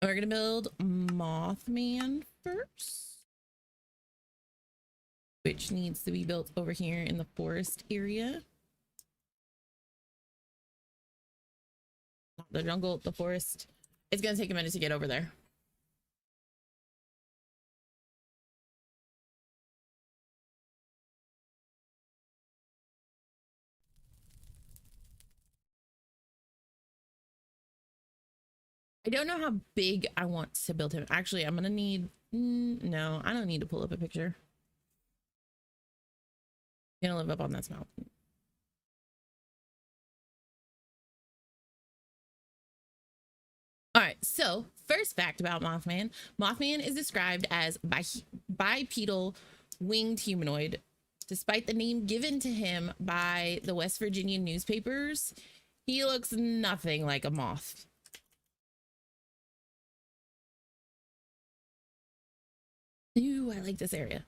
We're gonna build Mothman first, which needs to be built over here in the forest area. Not the jungle, the forest. It's gonna take a minute to get over there. I don't know how big I want to build him. Actually, I'm gonna need, no, I don't need to pull up a picture. I'm gonna live up on this mountain. All right, so first fact about Mothman. Mothman is described as bipedal winged humanoid. Despite the name given to him by the West Virginia newspapers, he looks nothing like a moth. Ooh, I like this area.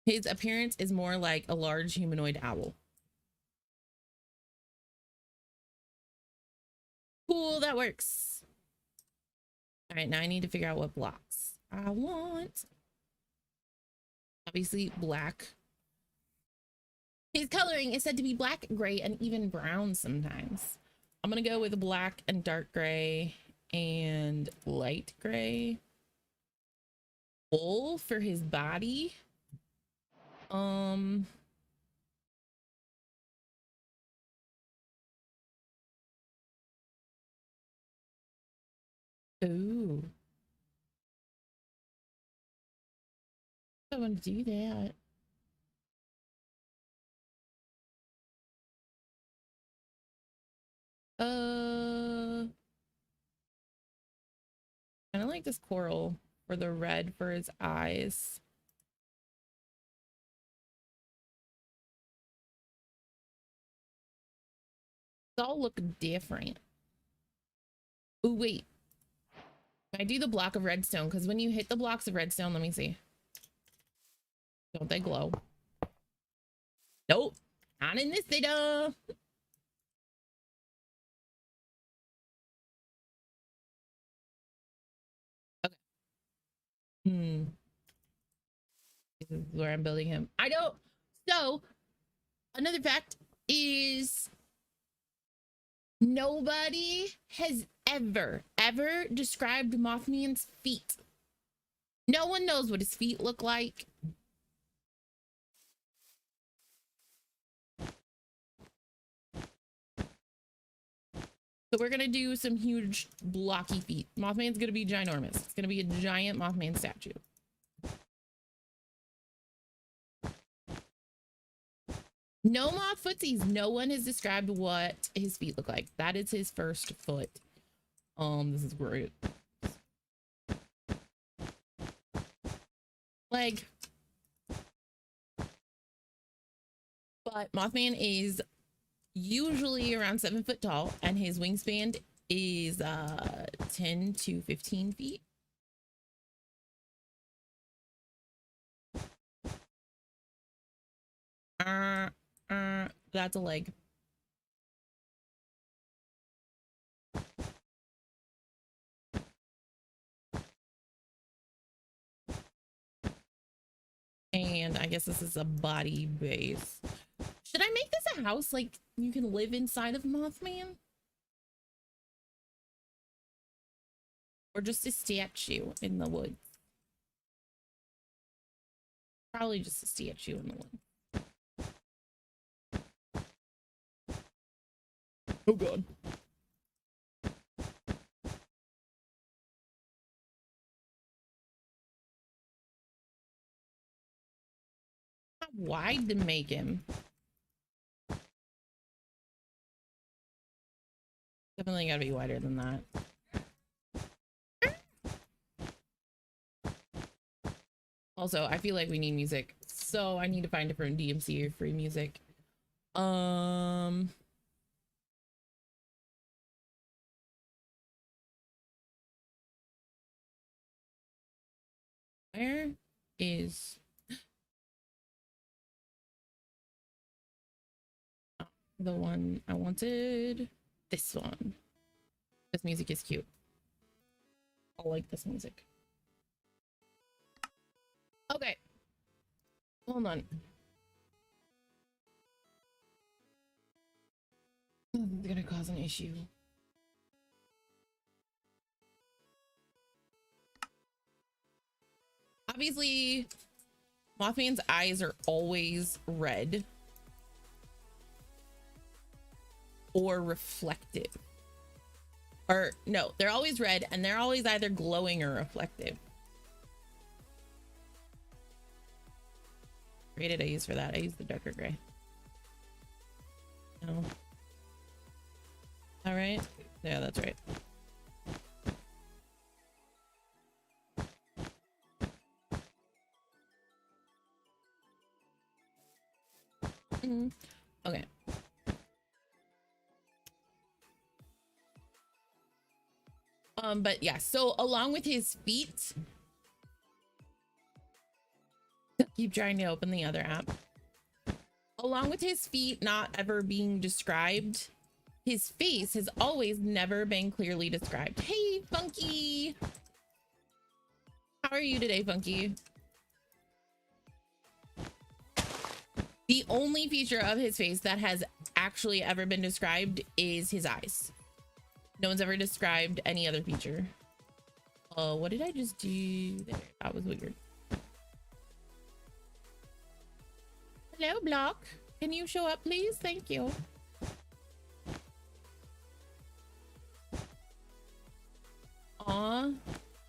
His appearance is more like a large humanoid owl. Cool, that works. All right, now I need to figure out what blocks I want. Obviously, black. His coloring is said to be black, gray, and even brown sometimes. I'm gonna go with black and dark gray and light gray. Wool for his body. Ooh. I want to do that. Kind of like this coral for the red for his eyes. They all look different. Oh, wait. I do the block of redstone because when you hit the blocks of redstone, let me see. Don't they glow? Nope. Not in this data. Okay. This is where I'm building him. I don't. So, another fact is nobody has ever described Mothman's feet. No one knows what his feet look like. So we're gonna do some huge blocky feet. Mothman's gonna be ginormous. It's gonna be a giant Mothman statue. No moth footsies. No one has described what his feet look like. That is his first foot. This is great. Leg. But Mothman is usually around 7 foot tall, and his wingspan is 10 to 15 feet. That's a leg. And I guess this is a body base. Should I make this a house like you can live inside of Mothman? Or just a statue in the woods? Probably just a statue in the woods. Oh god. How wide to make him? Definitely gotta be wider than that. Also, I feel like we need music, so I need to find different DMC or free music. Where is the one I wanted? This one. This music is cute. I like this music. Okay. Hold on. This is gonna cause an issue. Obviously, Mothman's eyes are always red or reflective. Or no, they're always red and they're always either glowing or reflective. What did I use for that? I used the darker gray. No. All right. Yeah, that's right. Okay. But yeah, so along with his feet, keep trying to open the other app. Along with his feet not ever being described, his face has always never been clearly described. Hey, Funky. How are you today, Funky? The only feature of his face that has actually ever been described is his eyes. No one's ever described any other feature. Oh, what did I just do there? That was weird. Hello, Block. Can you show up, please? Thank you. Aw.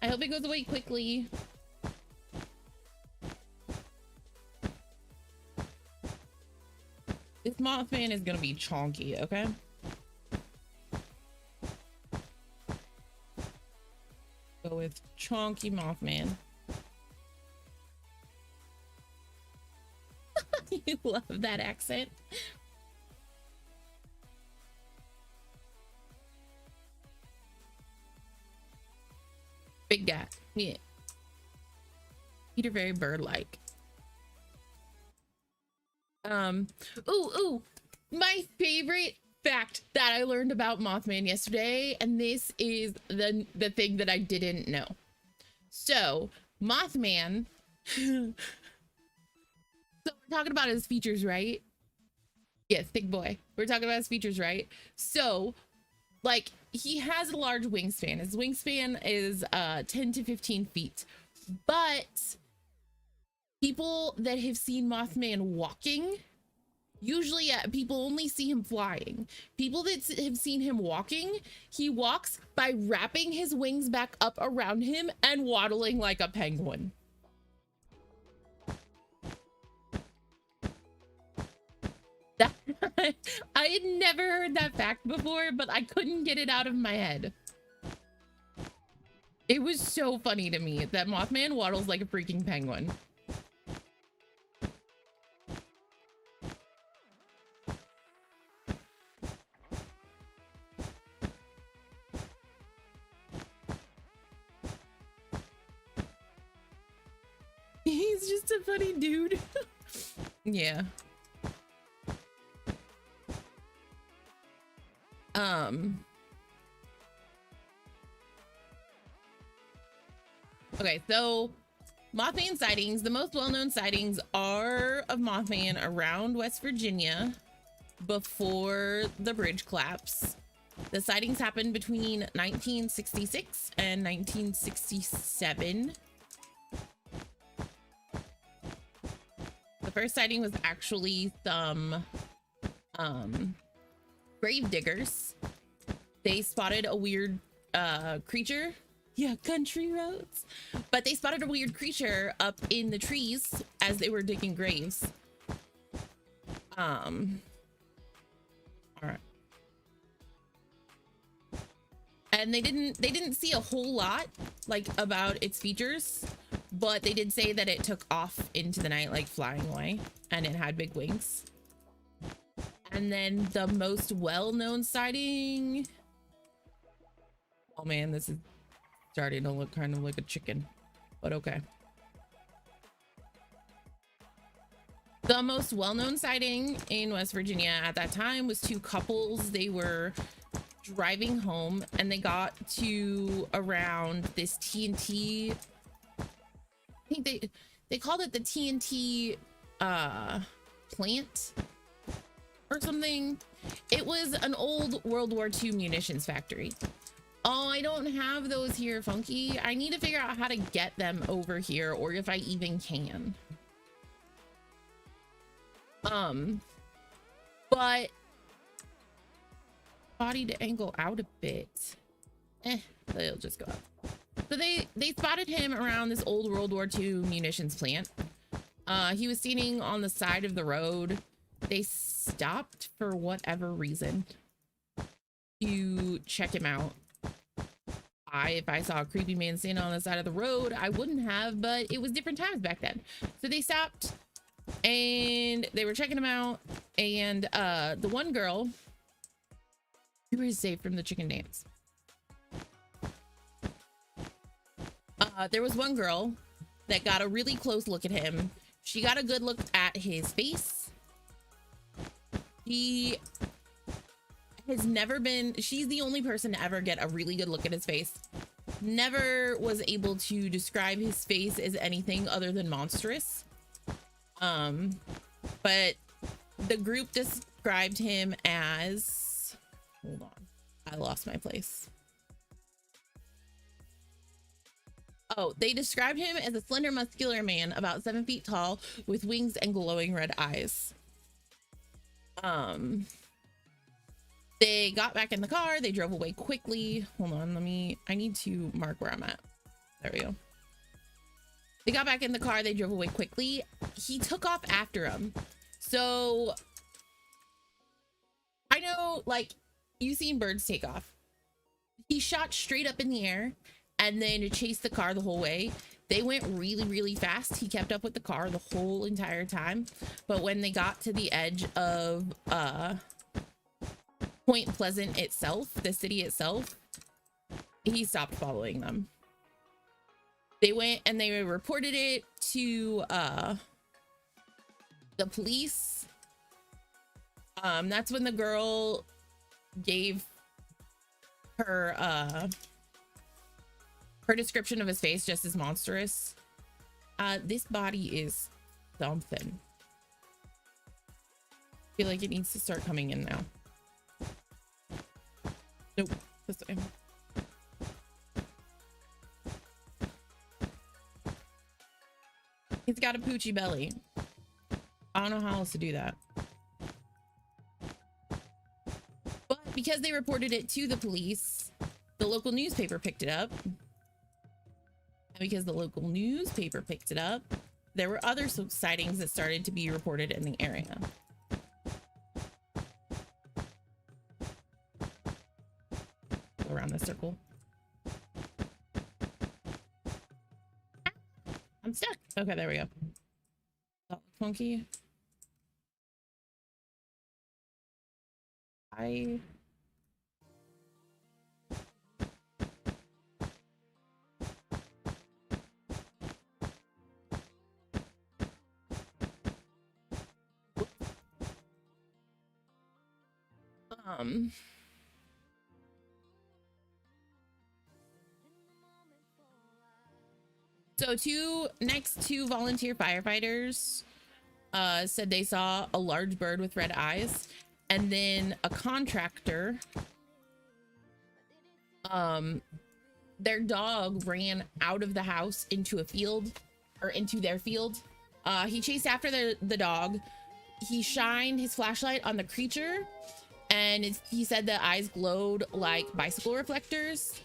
I hope it goes away quickly. This Mothman is gonna be chonky, okay? Go with chonky Mothman. You love that accent. Big guy. Yeah. Peter very bird-like. Ooh, my favorite fact that I learned about Mothman yesterday, and this is the thing that I didn't know. So Mothman so we're talking about his features, right? Yes, big boy. We're talking about his features, right? So like he has a large wingspan. His wingspan is 10 to 15 feet, but people that have seen Mothman walking, usually people only see him flying. People that have seen him walking, he walks by wrapping his wings back up around him and waddling like a penguin. I had never heard that fact before, but I couldn't get it out of my head. It was so funny to me that Mothman waddles like a freaking penguin. He's just a funny dude. Yeah. Okay, so Mothman sightings, the most well-known sightings are of Mothman around West Virginia before the bridge collapse. The sightings happened between 1966 and 1967. The first sighting was actually some grave diggers. They spotted a weird creature. Yeah, country roads. But they spotted a weird creature up in the trees as they were digging graves. All right. And they didn't see a whole lot like about its features, but they did say that it took off into the night, like flying away, and it had big wings. And then the most well-known sighting, oh man, this is starting to look kind of like a chicken, but okay. The most well-known sighting in West Virginia at that time was two couples. They were driving home and they got to around this TNT. I think they called it the TNT plant or something. It was an old World War II munitions factory. Oh, I don't have those here, Funky. I need to figure out how to get them over here, or if I even can. But body to angle out a bit. They'll just go up. So they spotted him around this old World War II munitions plant. He was standing on the side of the road. They stopped for whatever reason to check him out. If I saw a creepy man standing on the side of the road, I wouldn't have, but it was different times back then. So they stopped and they were checking him out. And the one girl, you were saved from the chicken dance. There was one girl that got a really close look at him. She got a good look at his face. He has never been, she's the only person to ever get a really good look at his face. Never was able to describe his face as anything other than monstrous. But the group described him as, hold on, I lost my place. Oh, they described him as a slender, muscular man about 7 feet tall with wings and glowing red eyes. They got back in the car. They drove away quickly. Hold on, I need to mark where I'm at. There we go. They got back in the car. They drove away quickly. He took off after him. So I know, like, you've seen birds take off. He shot straight up in the air and then chased the car the whole way. They went really, really fast. He kept up with the car the whole entire time. But when they got to the edge of Point Pleasant itself, the city itself, he stopped following them. They went and they reported it to the police. That's when the girl gave her her description of his face, just as monstrous. This body is something. I feel like it needs to start coming in now. Nope, this way. He's got a poochy belly. I don't know how else to do that. But because they reported it to the police, the local newspaper picked it up. And because the local newspaper picked it up, there were other sightings that started to be reported in the area. Go around the circle. I'm stuck. Okay, there we go. That looks funky. So two volunteer firefighters said they saw a large bird with red eyes, and then a contractor, their dog ran out of the house into a field, or into their field. He chased after the dog. He shined his flashlight on the creature, and he said the eyes glowed like bicycle reflectors.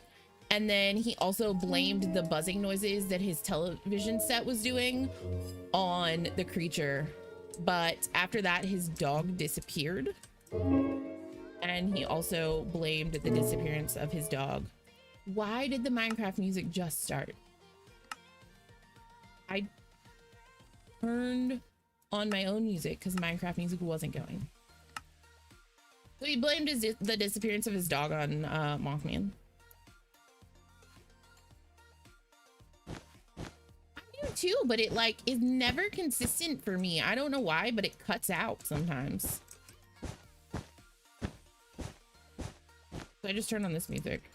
And then he also blamed the buzzing noises that his television set was doing on the creature. But after that, his dog disappeared. And he also blamed the disappearance of his dog. Why did the Minecraft music just start? I turned on my own music because Minecraft music wasn't going. So he blamed the disappearance of his dog on Mothman. Too, but it like is never consistent for me. I don't know why, but it cuts out sometimes. I just turned on this music.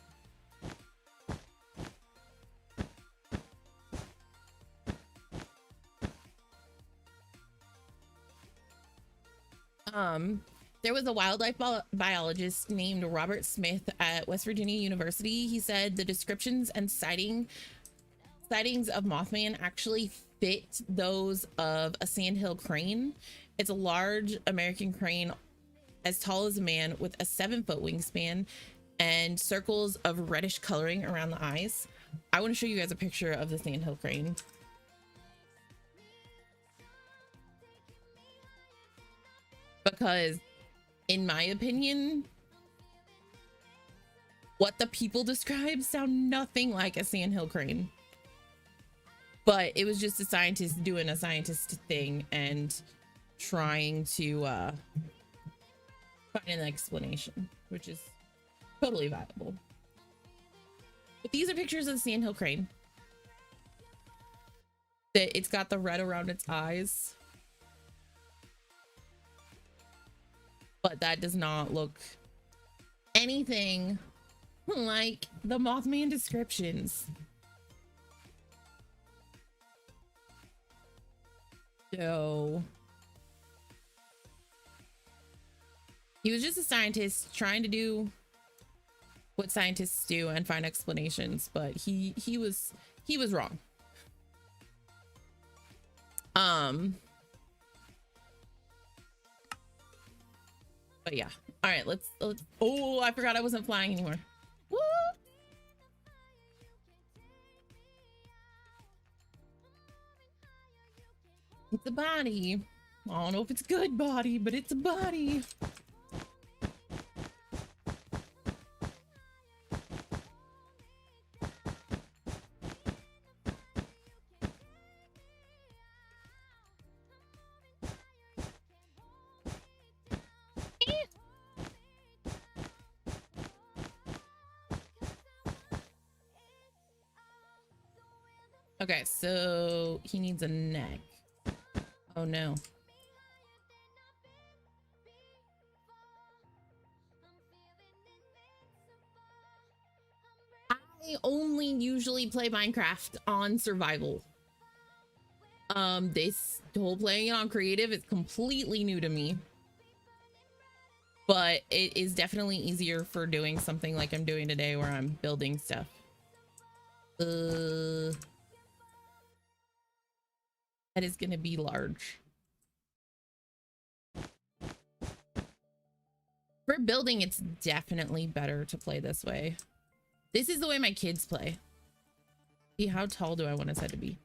There was a wildlife biologist named Robert Smith at West Virginia University. He said the descriptions and sightings of Mothman actually fit those of a sandhill crane. It's a large American crane as tall as a man with a 7-foot wingspan and circles of reddish coloring around the eyes. I want to show you guys a picture of the sandhill crane. Because in my opinion, what the people describe sound nothing like a sandhill crane. But it was just a scientist doing a scientist thing and trying to find an explanation, which is totally viable. But these are pictures of the sandhill crane. It's got the red around its eyes. But that does not look anything like the Mothman descriptions. So he was just a scientist trying to do what scientists do and find explanations, but he was wrong. But yeah. All right, let's oh, I forgot I wasn't flying anymore. Woo! It's a body. I don't know if it's a good body, but it's a body. Okay, so he needs a neck. Oh no. I only usually play Minecraft on survival. This whole playing it on creative is completely new to me. But it is definitely easier for doing something like I'm doing today where I'm building stuff. That is gonna be large. For building, it's definitely better to play this way. This is the way my kids play. See, how tall do I want his head to be?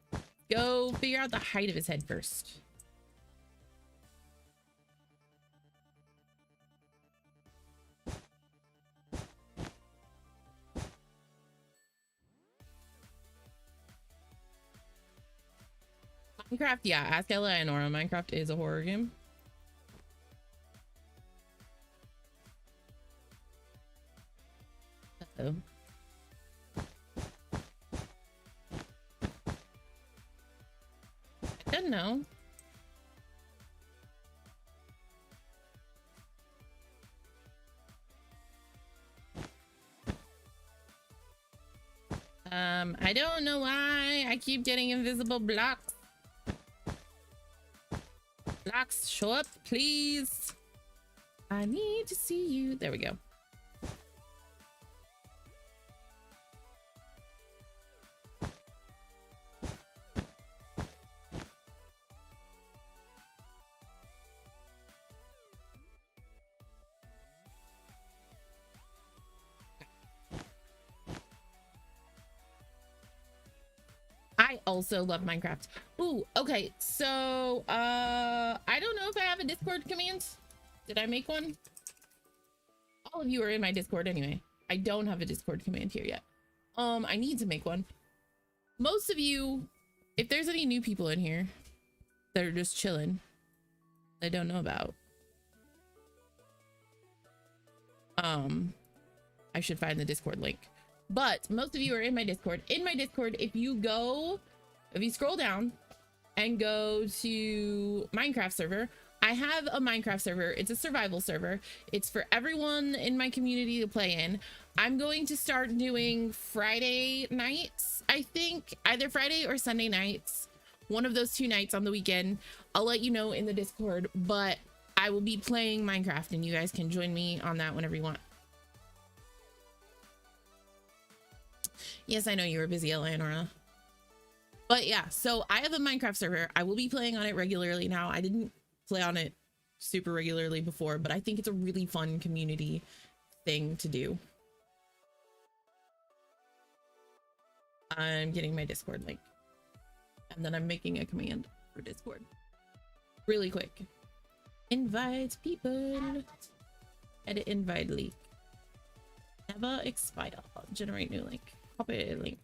Go figure out the height of his head first. Minecraft, yeah, ask Ella and Nora. Minecraft is a horror game. Uh-oh. I don't know. I don't know why I keep getting invisible blocks. Blocks, show up, please. I need to see you. There we go. I also love Minecraft. Ooh, okay. So, I don't know if I have a Discord command. Did I make one? All of you are in my Discord anyway. I don't have a Discord command here yet. I need to make one. Most of you, if there's any new people in here that are just chilling, I don't know about. I should find the Discord link. But most of you are in my Discord. In my Discord, if you scroll down and go to Minecraft server, I have a Minecraft server. It's a survival server. It's for everyone in my community to play in. I'm going to start doing Friday nights, I think, either Friday or Sunday nights. One of those 2 nights on the weekend. I'll let you know in the Discord, but I will be playing Minecraft and you guys can join me on that whenever you want. Yes, I know you were busy, Eleonora. But yeah, so I have a Minecraft server. I will be playing on it regularly now. I didn't play on it super regularly before, but I think it's a really fun community thing to do. I'm getting my Discord link. And then I'm making a command for Discord. Really quick. Invite people. Edit invite link. Never expire. Generate new link. Copy link.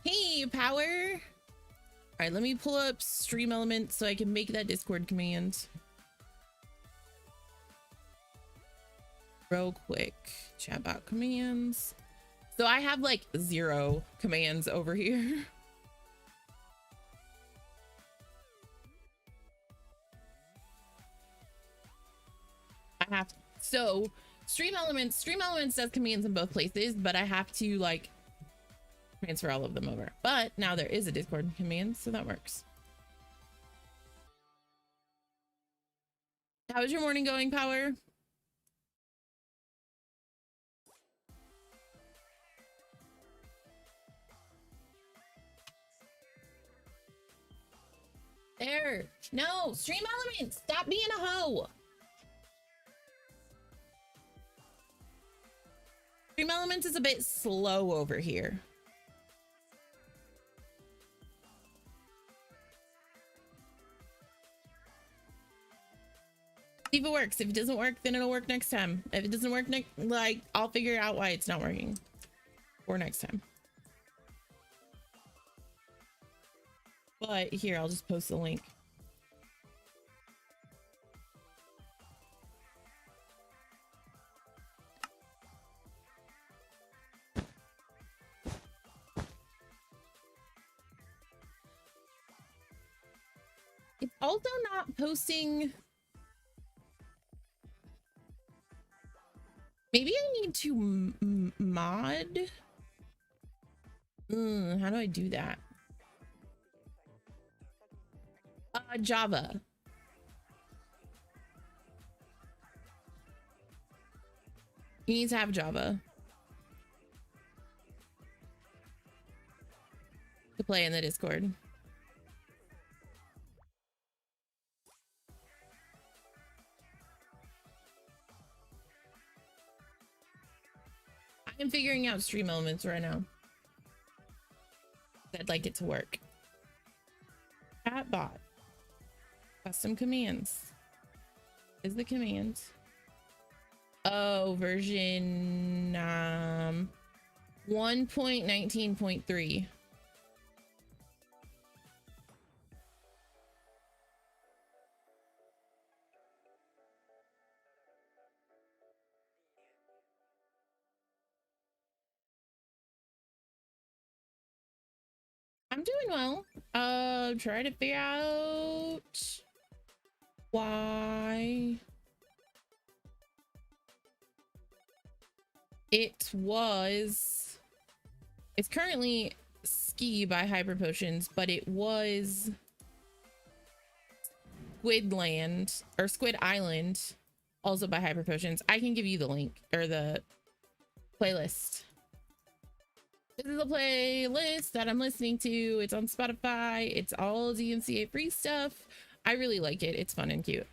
Hey, Power. All right, let me pull up Stream Elements so I can make that Discord command. Real quick. Chatbot commands. So I have like 0 commands over here. I have, so Stream Elements does commands in both places, but I have to like transfer all of them over. But now there is a Discord command, so that works. How's your morning going, Power? There. No, Stream Elements, stop being a hoe. Stream Elements is a bit slow over here. See if it works. If it doesn't work, then it'll work next time. If it doesn't work like I'll figure out why it's not working for next time. But here, I'll just post the link. It's also not posting. Maybe I need to mod. How do I do that? Java. You need to have Java to play in the Discord. I'm figuring out Stream Elements right now. I'd like it to work. Chatbot. Custom commands. Is the command? Oh, version 1.19.3. I'm doing well. Try to figure out why it's currently Ski by Hyper Potions, but it was Squidland or Squid Island also by Hyper Potions. I can give you the link or the playlist. This is a playlist that I'm listening to. It's on Spotify. It's all DMCA free stuff. I really like it. It's fun and cute.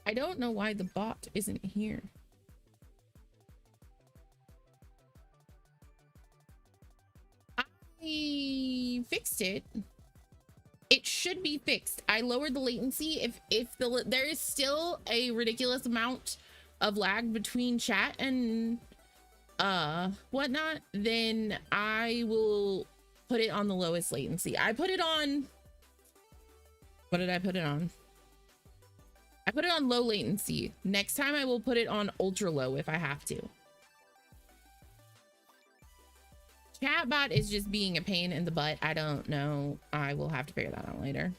I don't know why the bot isn't here. I fixed it. It should be fixed. I lowered the latency. If there is still a ridiculous amount of lag between chat and whatnot, then I will put it on the lowest latency. I put it on, what did I put it on? I put it on low latency. Next time I will put it on ultra low if I have to. Chatbot is just being a pain in the butt. I don't know. I will have to figure that out later.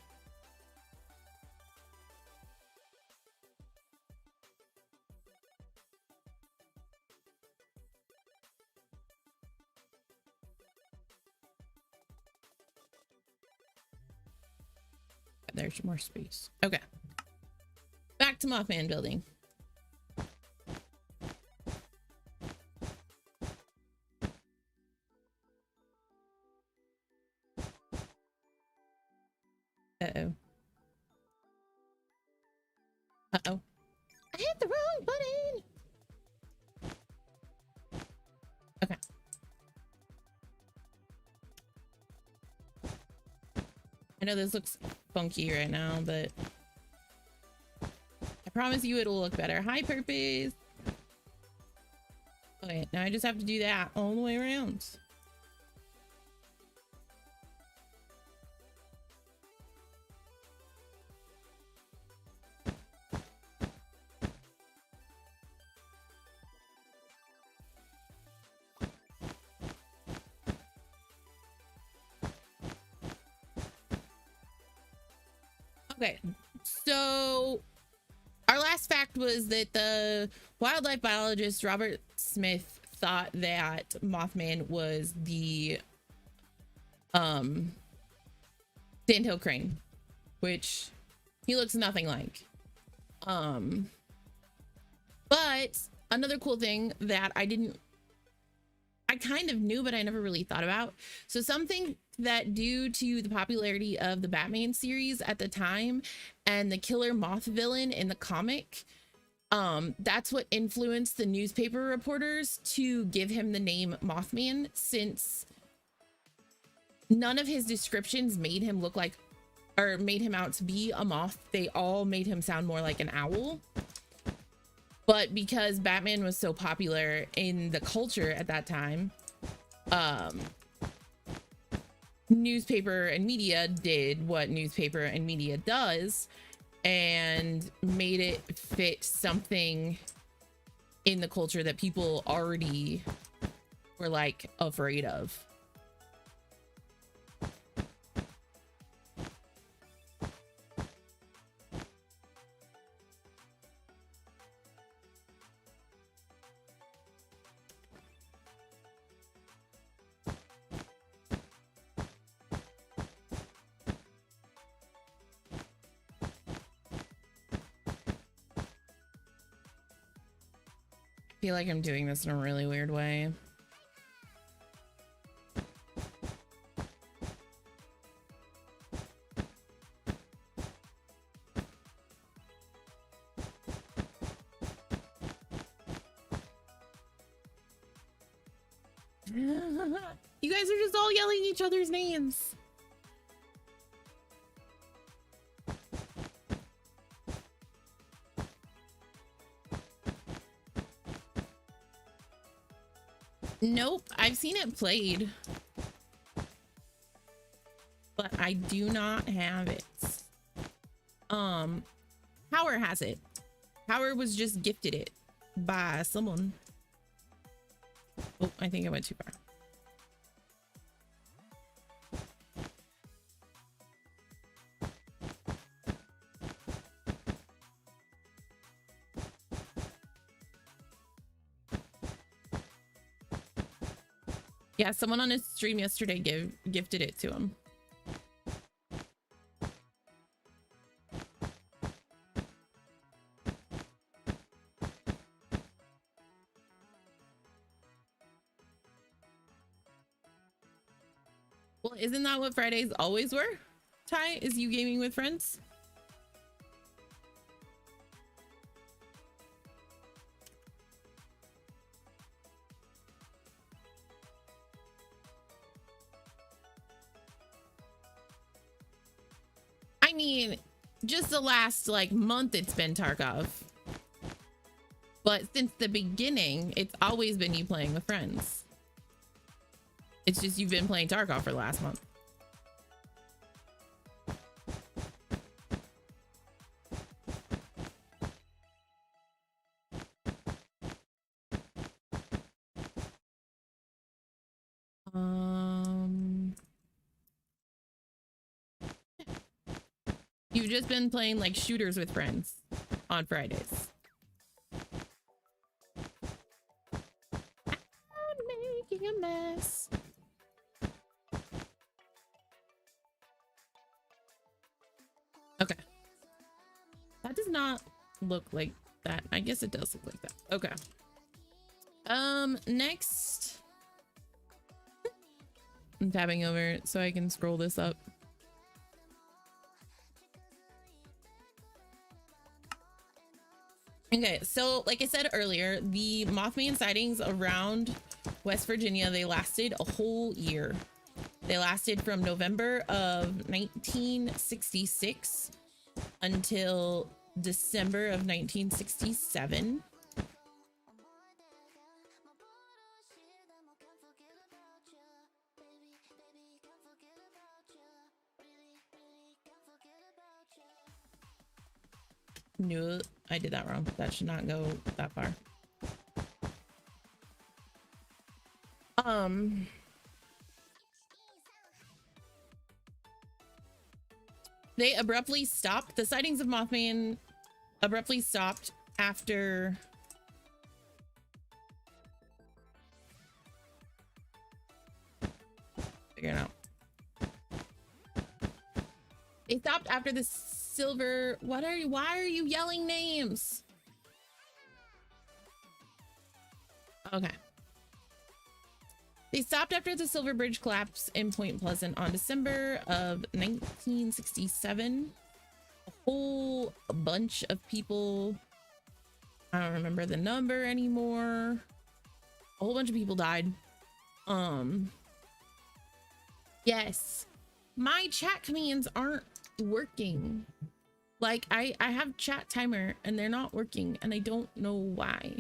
There's more space. Okay. Back to Mothman building. Uh-oh. Uh-oh. I hit the wrong button. Okay. I know this looks funky right now, but I promise you it'll look better. Hi, Purpose. Okay, now I just have to do that all the way around. Okay, so our last fact was that the wildlife biologist Robert Smith thought that Mothman was the sandhill crane, which he looks nothing like. But another cool thing that I kind of knew, but I never really thought about. So something that due to the popularity of the Batman series at the time and the killer moth villain in the comic, that's what influenced the newspaper reporters to give him the name Mothman, since none of his descriptions made him look like, or made him out to be a moth. They all made him sound more like an owl. But because Batman was so popular in the culture at that time, newspaper and media did what newspaper and media does and made it fit something in the culture that people already were like afraid of. I feel like I'm doing this in a really weird way. You guys are just all yelling each other's names. Nope, I've seen it played, but I do not have it. Power has it. Power was just gifted it by someone. Oh, I think I went too far. Yeah, someone on his stream yesterday gifted it to him. Well, isn't that what Fridays always were? Ty, is you gaming with friends? I mean, just the last like month it's been Tarkov. But since the beginning, it's always been you playing with friends. It's just you've been playing Tarkov for the last month. You've just been playing like shooters with friends on Fridays. I'm making a mess. Okay. That does not look like that. I guess it does look like that. Okay. Next. I'm tabbing over so I can scroll this up. Okay, so like I said earlier, the Mothman sightings around West Virginia, they lasted a whole year. They lasted from November of 1966 until December of 1967. No, I did that wrong. That should not go that far. They abruptly stopped. The sightings of Mothman abruptly stopped after figuring out. They stopped after the silver. Why are you yelling names? Okay. They stopped after the Silver Bridge collapse in Point Pleasant on December of 1967. A whole bunch of people, I don't remember the number anymore. A whole bunch of people died. Yes. My chat commands aren't working. Like I have chat timer and they're not working and I don't know why.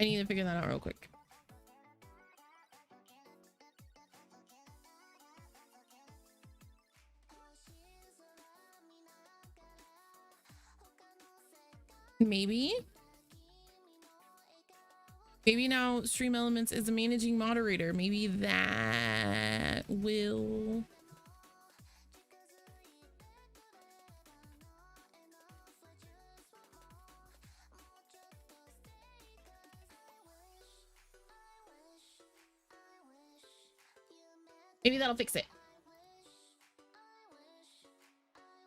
I need to figure that out real quick. Maybe now Stream Elements is a managing moderator. Maybe that will. Maybe that'll fix it.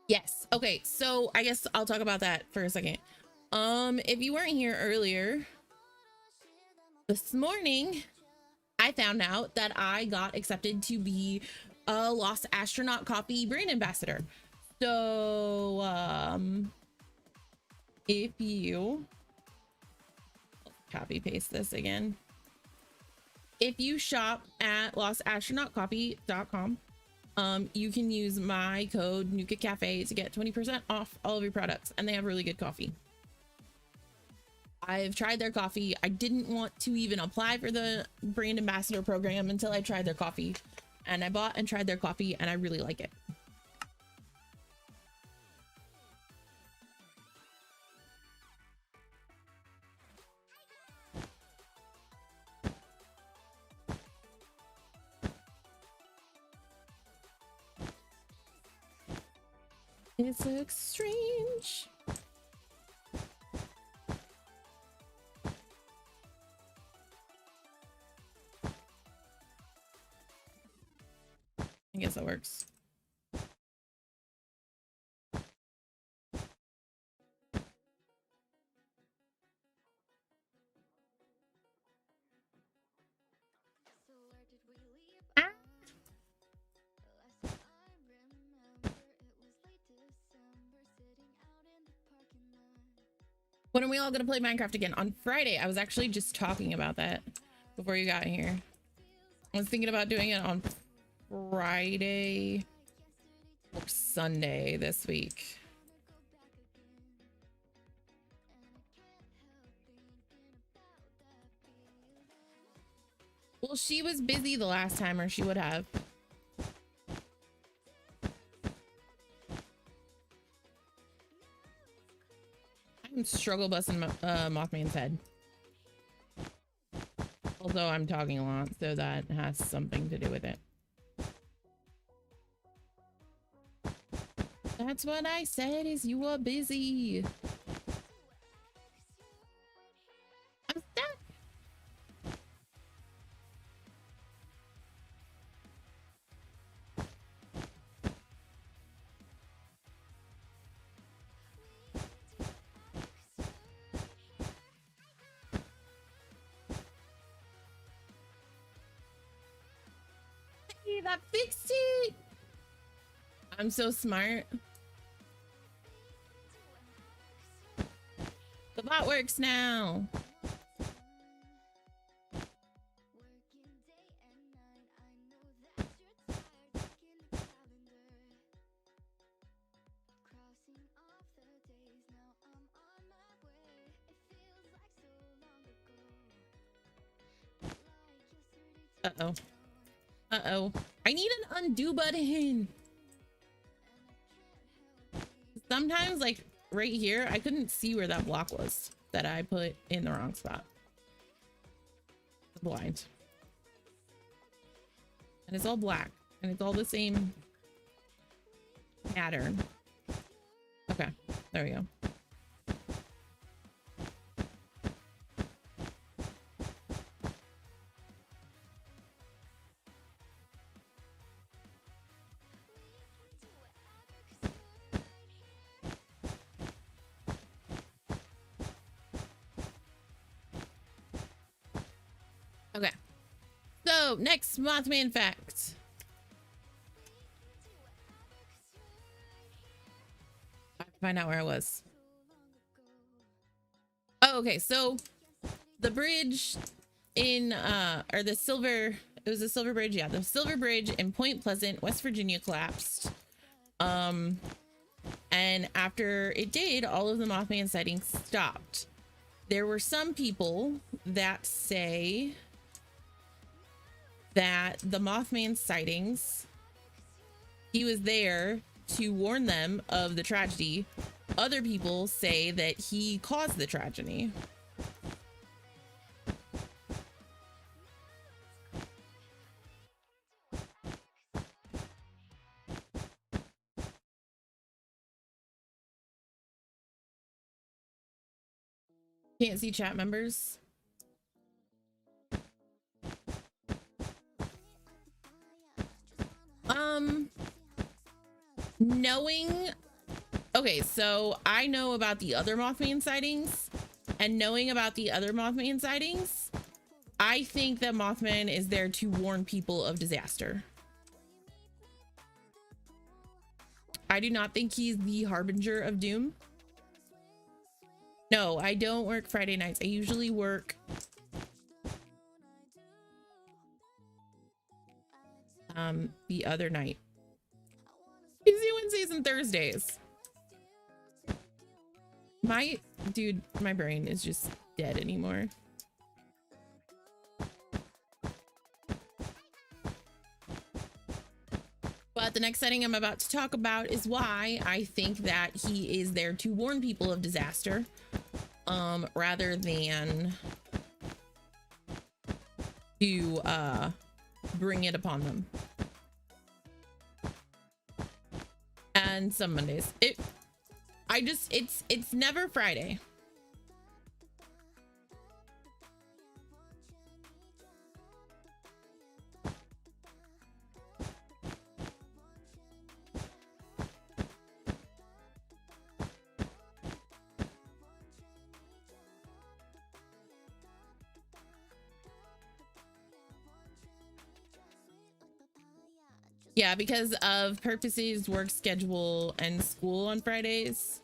Yes. Okay. So I guess I'll talk about that for a second. If you weren't here earlier, this morning, I found out that I got accepted to be a Lost Astronaut Coffee brand ambassador. So, if you copy paste this again. If you shop at lostastronautcoffee.com, you can use my code Nuka Cafe to get 20% off all of your products, and they have really good coffee. I've tried their coffee. I didn't want to even apply for the brand ambassador program until I tried their coffee, and I bought and tried their coffee, and I really like it. It looks strange. I guess that works. When are we all gonna play Minecraft again? On Friday. I was actually just talking about that before you got here. I was thinking about doing it on Friday or Sunday this week. Well, she was busy the last time, or she would have. I'm struggle busting Mothman's head. Although I'm talking a lot, so that has something to do with it. That's what I said, is you are busy. I'm stuck. Hey, that fixed it. I'm so smart. The bot works now. Uh-oh. Uh-oh. I need an undo button. Sometimes, like, right here, I couldn't see where that block was that I put in the wrong spot. Blind. And it's all black. And it's all the same pattern. Okay. There we go. Okay. So, next Mothman fact. I have to find out where I was. Oh, okay. So, the bridge in, or the silver, it was a silver bridge. Yeah, the silver bridge in Point Pleasant, West Virginia collapsed. And after it did, all of the Mothman sightings stopped. There were some people that say that the Mothman sightings, he was there to warn them of the tragedy. Other people say that he caused the tragedy. Can't see chat members. Knowing, okay, so I know about the other Mothman sightings, and knowing about the other Mothman sightings, I think that Mothman is there to warn people of disaster. I do not think he's the harbinger of doom. No, I don't work Friday nights. I usually work the other night. Tuesday, Wednesdays, and Thursdays. My brain is just dead anymore. But the next setting I'm about to talk about is why I think that he is there to warn people of disaster, rather than to bring it upon them. And some Mondays. It's never Friday. Yeah, because of purposes, work schedule, and school on Fridays,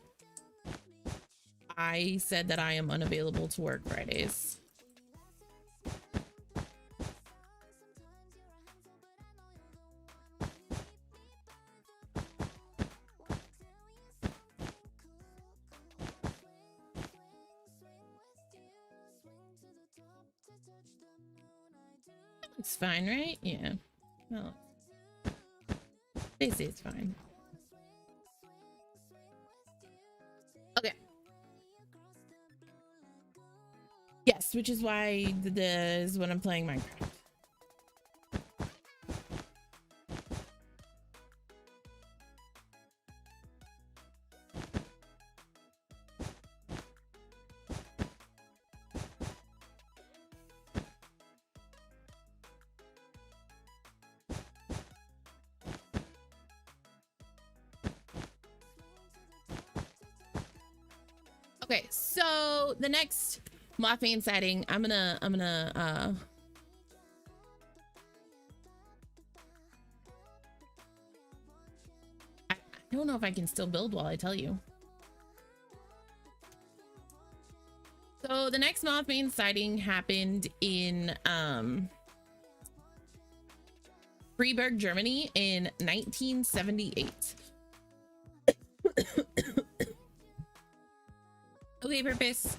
I said that I am unavailable to work Fridays. It's fine, right? Yeah. Well, this is fine. Okay. Yes, this, which is why this is when I'm playing Minecraft. Okay, so the next Mothman sighting, I'm gonna I don't know if I can still build while I tell you. So the next Mothman sighting happened in Freiburg, Germany in 1978. Okay, purpose.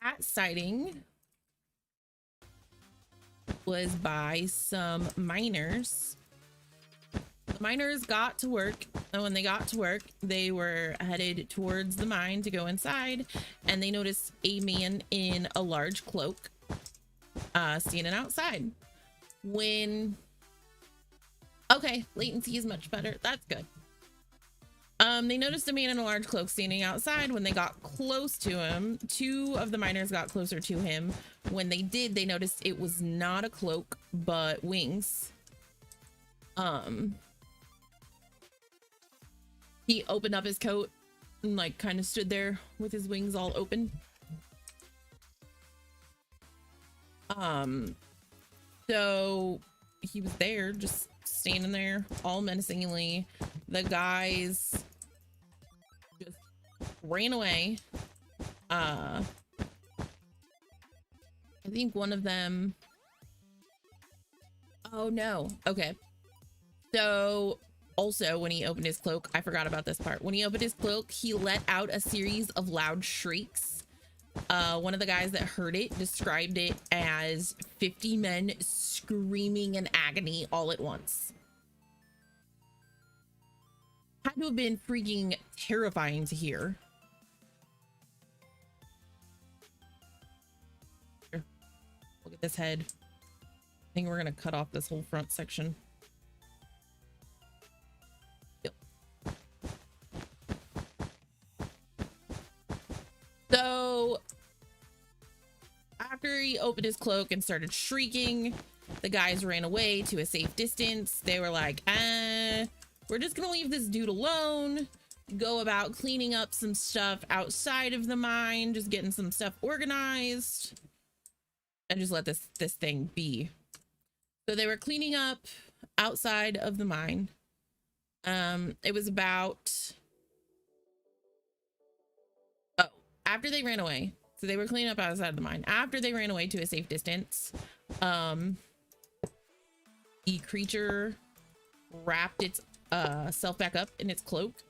That sighting was by some miners. The miners got to work, and when they got to work, they were headed towards the mine to go inside, and they noticed a man in a large cloak standing outside. Okay, latency is much better. That's good. They noticed a man in a large cloak standing outside. When they got close to him, two of the miners got closer to him. When they did, they noticed it was not a cloak, but wings. He opened up his coat and like kind of stood there with his wings all open. So he was there, just standing there all menacingly. The guys just ran away. I think one of them, oh no, okay. So also when he opened his cloak, I forgot about this part. When he opened his cloak, he let out a series of loud shrieks. One of the guys that heard it described it as 50 men screaming in agony all at once. Had to have been freaking terrifying to hear. Here, look at this head. I think we're gonna cut off this whole front section. Yep. So after he opened his cloak and started shrieking, the guys ran away to a safe distance. They were like, we're just gonna leave this dude alone, go about cleaning up some stuff outside of the mine, just getting some stuff organized, and just let this thing be. So they were cleaning up outside of the mine. It was about, after they ran away. So they were cleaning up outside of the mine. After they ran away to a safe distance, the creature wrapped its self back up in its cloak.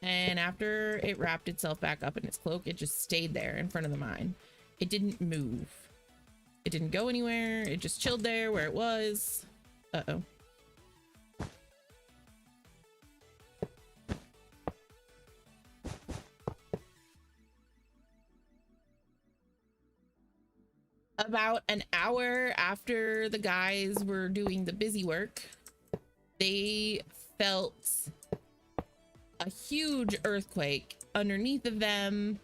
And after it wrapped itself back up in its cloak, it just stayed there in front of the mine. It didn't move. It didn't go anywhere. It just chilled there where it was. Uh-oh. About an hour after the guys were doing the busy work, they felt a huge earthquake underneath of them.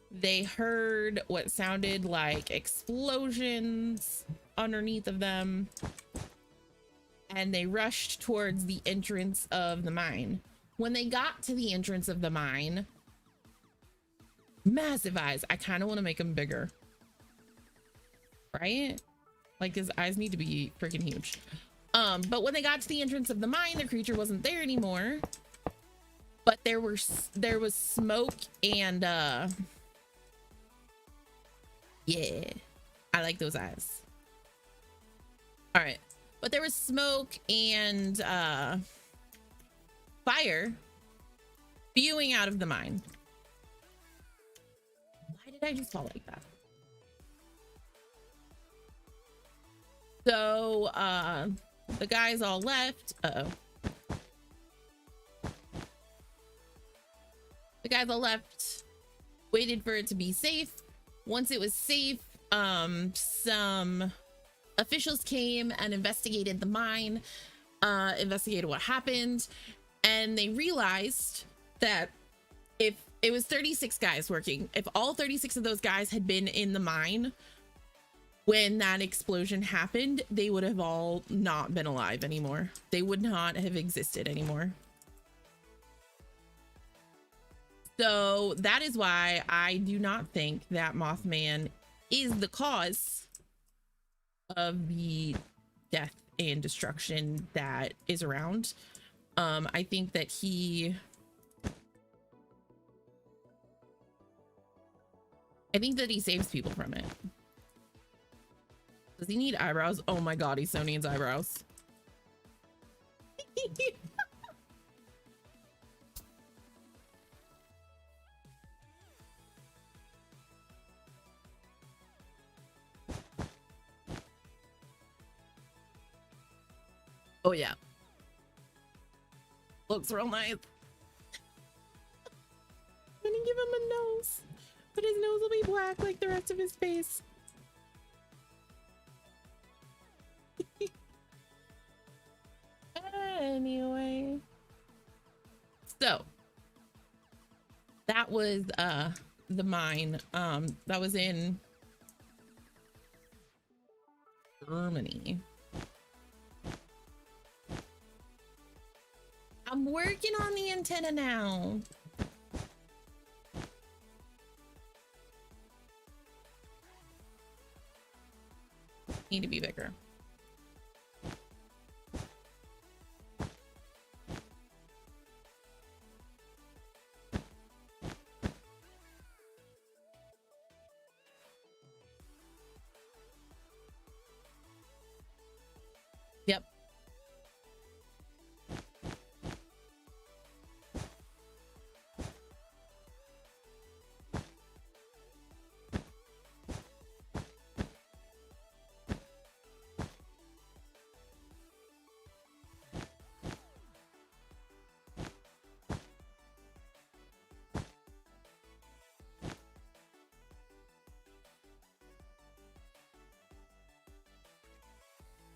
They heard what sounded like explosions underneath of them, and they rushed towards the entrance of the mine. When they got to the entrance of the mine, massive eyes. I kind of want to make them bigger. Right? Like his eyes need to be freaking huge. But when they got to the entrance of the mine, the creature wasn't there anymore. But there was smoke and yeah, I like those eyes. All right, but there was smoke and fire spewing out of the mine. Why did I just fall like that? So the guys all left. Uh-oh. The guys all left, waited for it to be safe. Once it was safe, some officials came and investigated the mine, investigated what happened, and they realized that if it was 36 guys working, if all 36 of those guys had been in the mine when that explosion happened, they would have all not been alive anymore. They would not have existed anymore. So that is why I do not think that Mothman is the cause of the death and destruction that is around. I think that he saves people from it. Does he need eyebrows? Oh my god, he so needs eyebrows. Oh yeah. Looks real nice. I'm gonna give him a nose, but his nose will be black like the rest of his face. Anyway, so that was the mine that was in Germany. I'm working on the antenna now. Need to be bigger. Yep.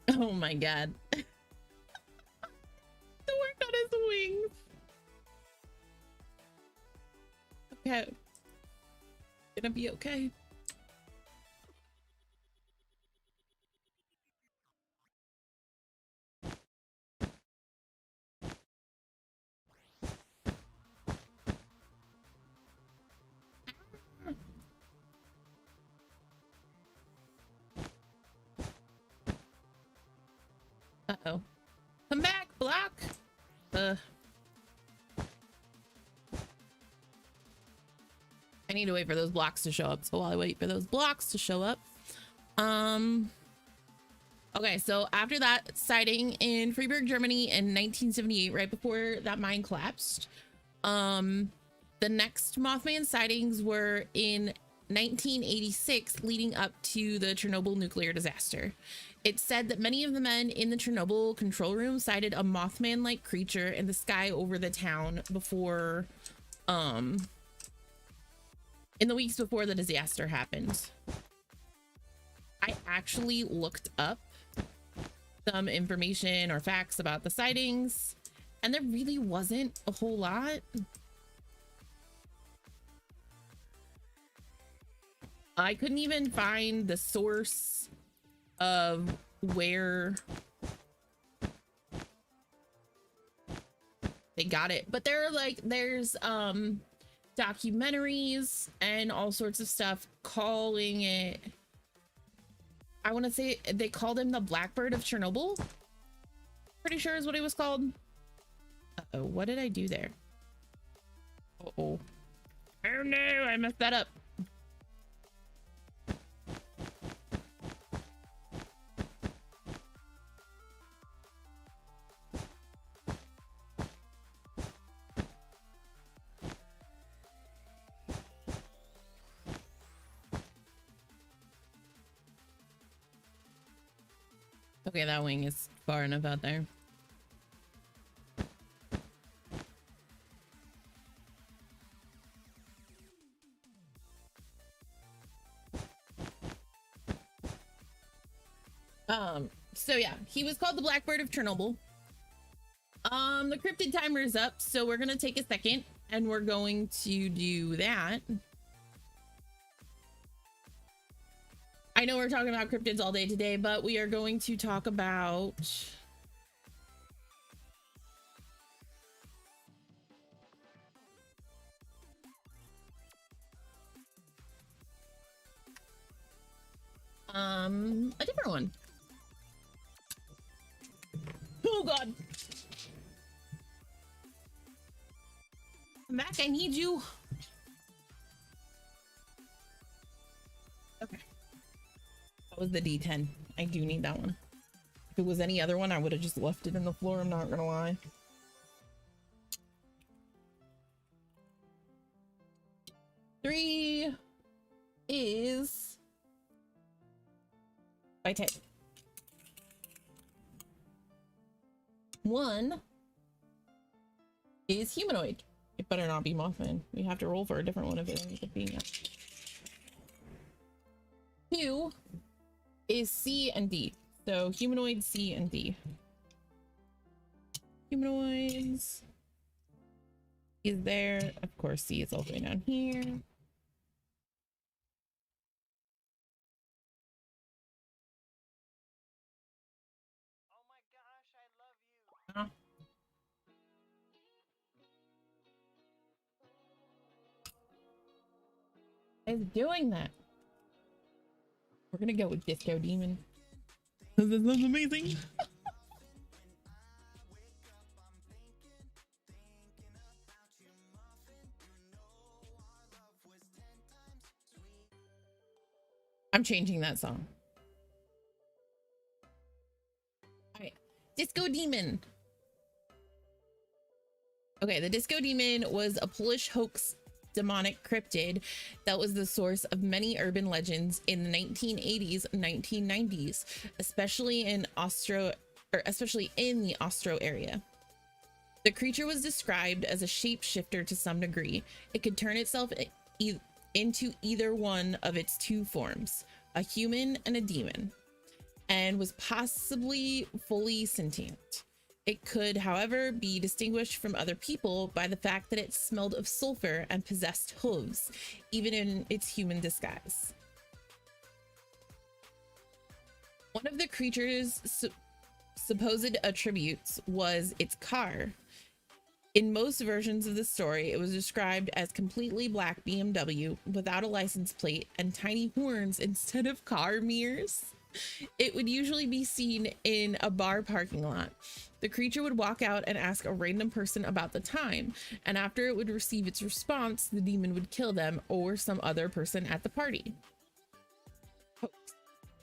Oh my god. To work on his wings. Okay. Gonna be okay. Uh-oh. Come back, block. I need to wait for those blocks to show up. So while I wait for those blocks to show up, okay, so after that sighting in Freiburg, Germany in 1978, right before that mine collapsed, the next Mothman sightings were in 1986, leading up to the Chernobyl nuclear disaster. It said that many of the men in the Chernobyl control room sighted a Mothman-like creature in the sky over the town before, in the weeks before the disaster happened. I actually looked up some information or facts about the sightings, and there really wasn't a whole lot. I couldn't even find the source of where they got it, but there's documentaries and all sorts of stuff calling it, I want to say they called him the Blackbird of Chernobyl. Pretty sure is what it was called. Uh-oh, what did I do there? Uh-oh. Oh no, I messed that up. Okay, that wing is far enough out there. So yeah, he was called the Blackbird of Chernobyl. The cryptid timer is up, so we're gonna take a second and we're going to do that. I know we're talking about cryptids all day today, but we are going to talk about a different one. Oh god. Come back, I need you. Okay. That was the D10. I do need that one. If it was any other one, I would have just left it in the floor, I'm not gonna lie. Three is by 10. One is humanoid. It better not be Mothman. We have to roll for a different one if it ends up being that. 2 is C and D. So humanoid, C and D. Humanoids is there. Of course, C is all the way down here. Oh my gosh, I love you. Uh-huh. Is doing that. We're gonna go with Disco Demon. This is amazing. I'm changing that song. All right, Disco Demon. Okay, the Disco Demon was a Polish hoax demonic cryptid that was the source of many urban legends in the 1980s and 1990s, especially in the Ostrow area. The creature was described as a shapeshifter to some degree. It could turn itself into either one of its two forms, a human and a demon, and was possibly fully sentient. It could, however, be distinguished from other people by the fact that it smelled of sulfur and possessed hooves, even in its human disguise. One of the creature's supposed attributes was its car. In most versions of the story, it was described as completely black BMW without a license plate and tiny horns instead of car mirrors. It would usually be seen in a bar parking lot. The creature would walk out and ask a random person about the time, and after it would receive its response, the demon would kill them or some other person at the party.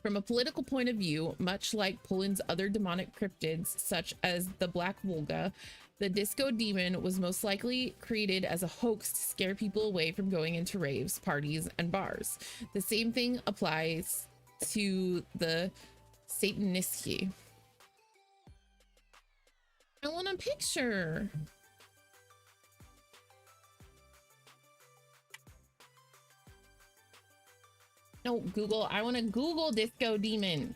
From a political point of view, much like Poland's other demonic cryptids, such as the Black Volga, the Disco Demon was most likely created as a hoax to scare people away from going into raves, parties, and bars. The same thing applies to the Satanisti. I want a picture. No, Google. I want to Google Disco Demon.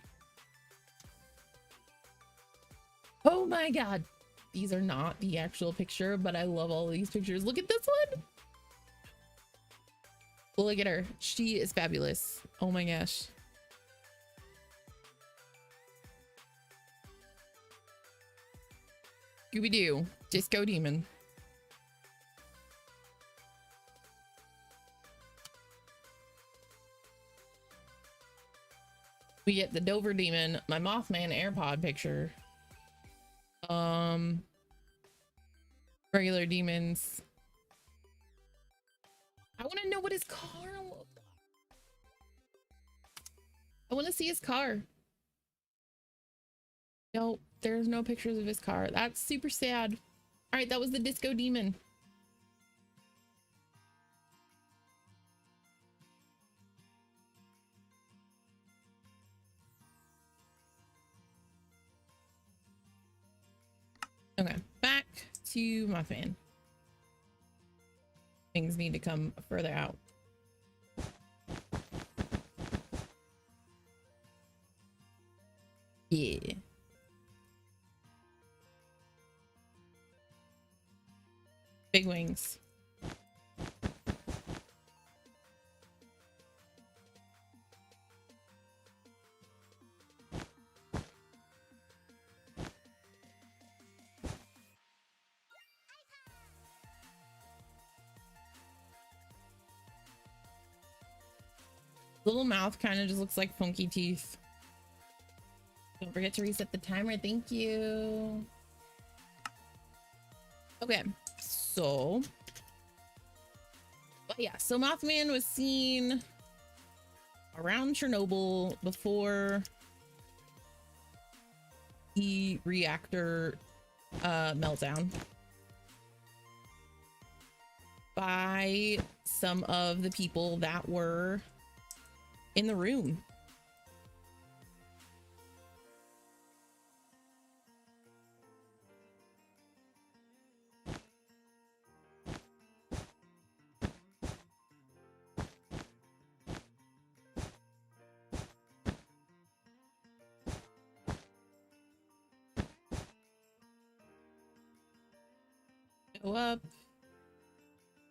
Oh my god. These are not the actual picture, but I love all these pictures. Look at this one. Look at her. She is fabulous. Oh my gosh. Scooby-Doo, Disco Demon. We get the Dover Demon, my Mothman AirPod picture. Regular demons. I want to know what his car looks like. I want to see his car. No, there's no pictures of his car. That's super sad. All right, that was the Disco Demon. Okay, back to Mothman. Things need to come further out. Yeah. Big wings. Little mouth kind of just looks like funky teeth. Don't forget to reset the timer. Thank you. Okay, so but yeah, so Mothman was seen around Chernobyl before the reactor meltdown by some of the people that were in the room. Go up.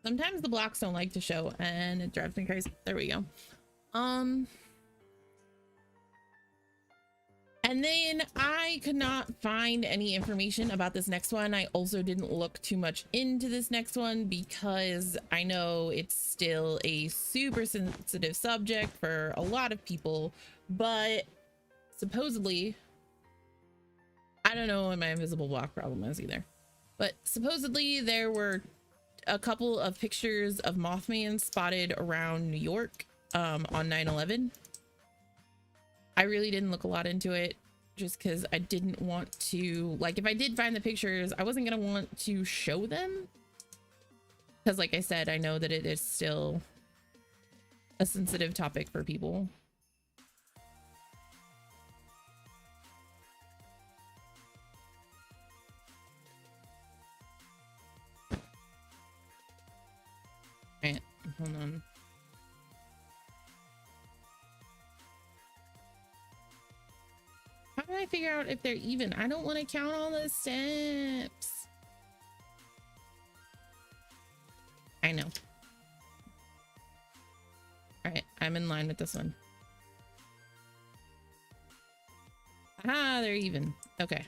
Sometimes the blocks don't like to show and it drives me crazy. There we go. And then I could not find any information about this next one. I also didn't look too much into this next one because I know it's still a super sensitive subject for a lot of people, but supposedly, I don't know what my invisible block problem is either, but supposedly there were a couple of pictures of Mothman spotted around New York on 9/11. I really didn't look a lot into it just because I didn't want to, like, if I did find the pictures, I wasn't gonna want to show them because, like I said, I know that it is still a sensitive topic for people. All right, hold on. How do I figure out if they're even? I don't want to count all the steps. I know. All right, I'm in line with this one. Ah, they're even. Okay.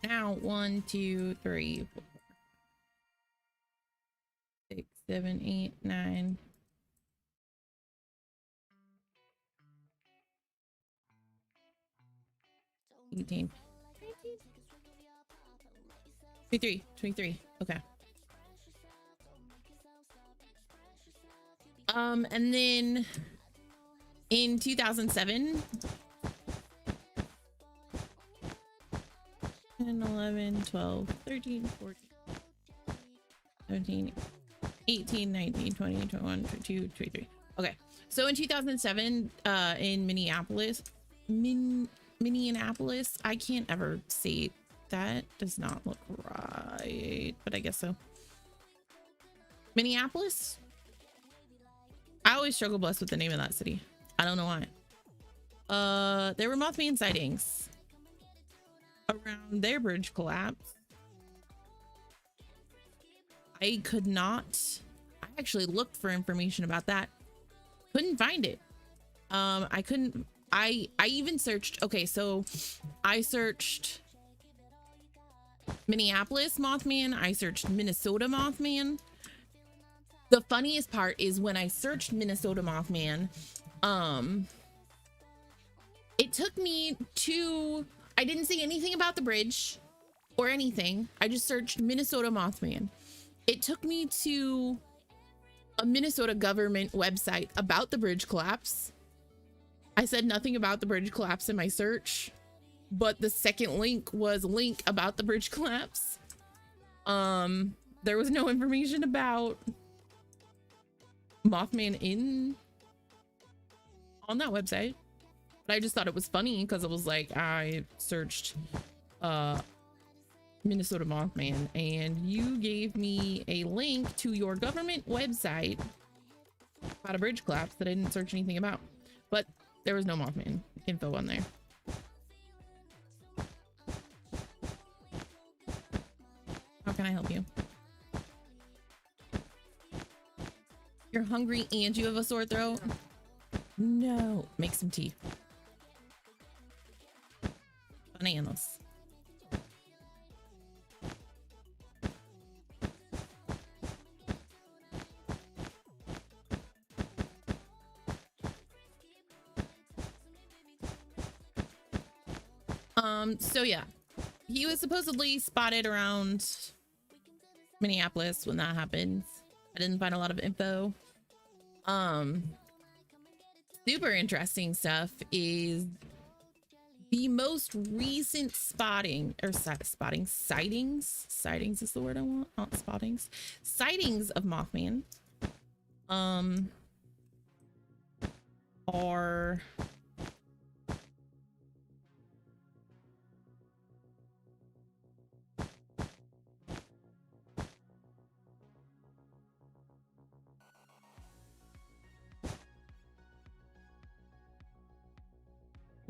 Now 1, 2, 3, 4, 6, 7, 8, 9. 18, 23. Okay. And then in 2007, 10, 11, 12, 13, 14, 17, 18, 19, 20, 21, 22, 23. Okay. So in 2007, in Minneapolis, I can't ever say that. Does not look right, but I guess so. Minneapolis? I always struggle blessed with the name of that city. I don't know why. There were Mothman sightings around their bridge collapse. I actually looked for information about that. Couldn't find it. I even searched. Okay, so I searched Minneapolis Mothman. I searched Minnesota Mothman. The funniest part is when I searched Minnesota Mothman, it took me to, I didn't see anything about the bridge or anything. I just searched Minnesota Mothman. It took me to a Minnesota government website about the bridge collapse. I said nothing about the bridge collapse in my search, but the second link was a link about the bridge collapse. There was no information about Mothman on that website, but I just thought it was funny because it was like, I searched Minnesota Mothman and you gave me a link to your government website about a bridge collapse that I didn't search anything about. but there was no Mothman info on there. How can I help you? You're hungry and you have a sore throat? No. Make some tea. Bananas. So yeah, he was supposedly spotted around Minneapolis when that happened. I didn't find a lot of info. Super interesting stuff is the most recent sightings is the word I want, not spottings, sightings of Mothman are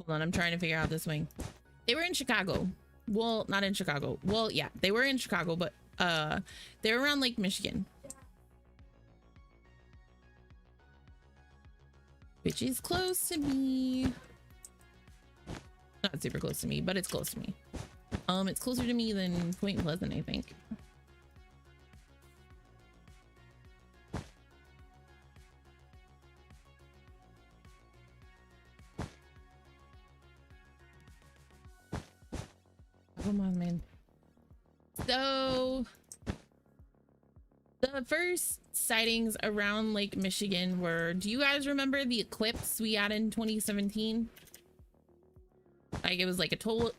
hold on, I'm trying to figure out this wing. They were in Chicago. Well, not in Chicago. Well, yeah, they were in Chicago, but they were around Lake Michigan, which is close to me. Not super close to me, but it's close to me. It's closer to me than Point Pleasant, I think. Come on, man. So the first sightings around Lake Michigan were, do you guys remember the eclipse we had in 2017? Like it was like a total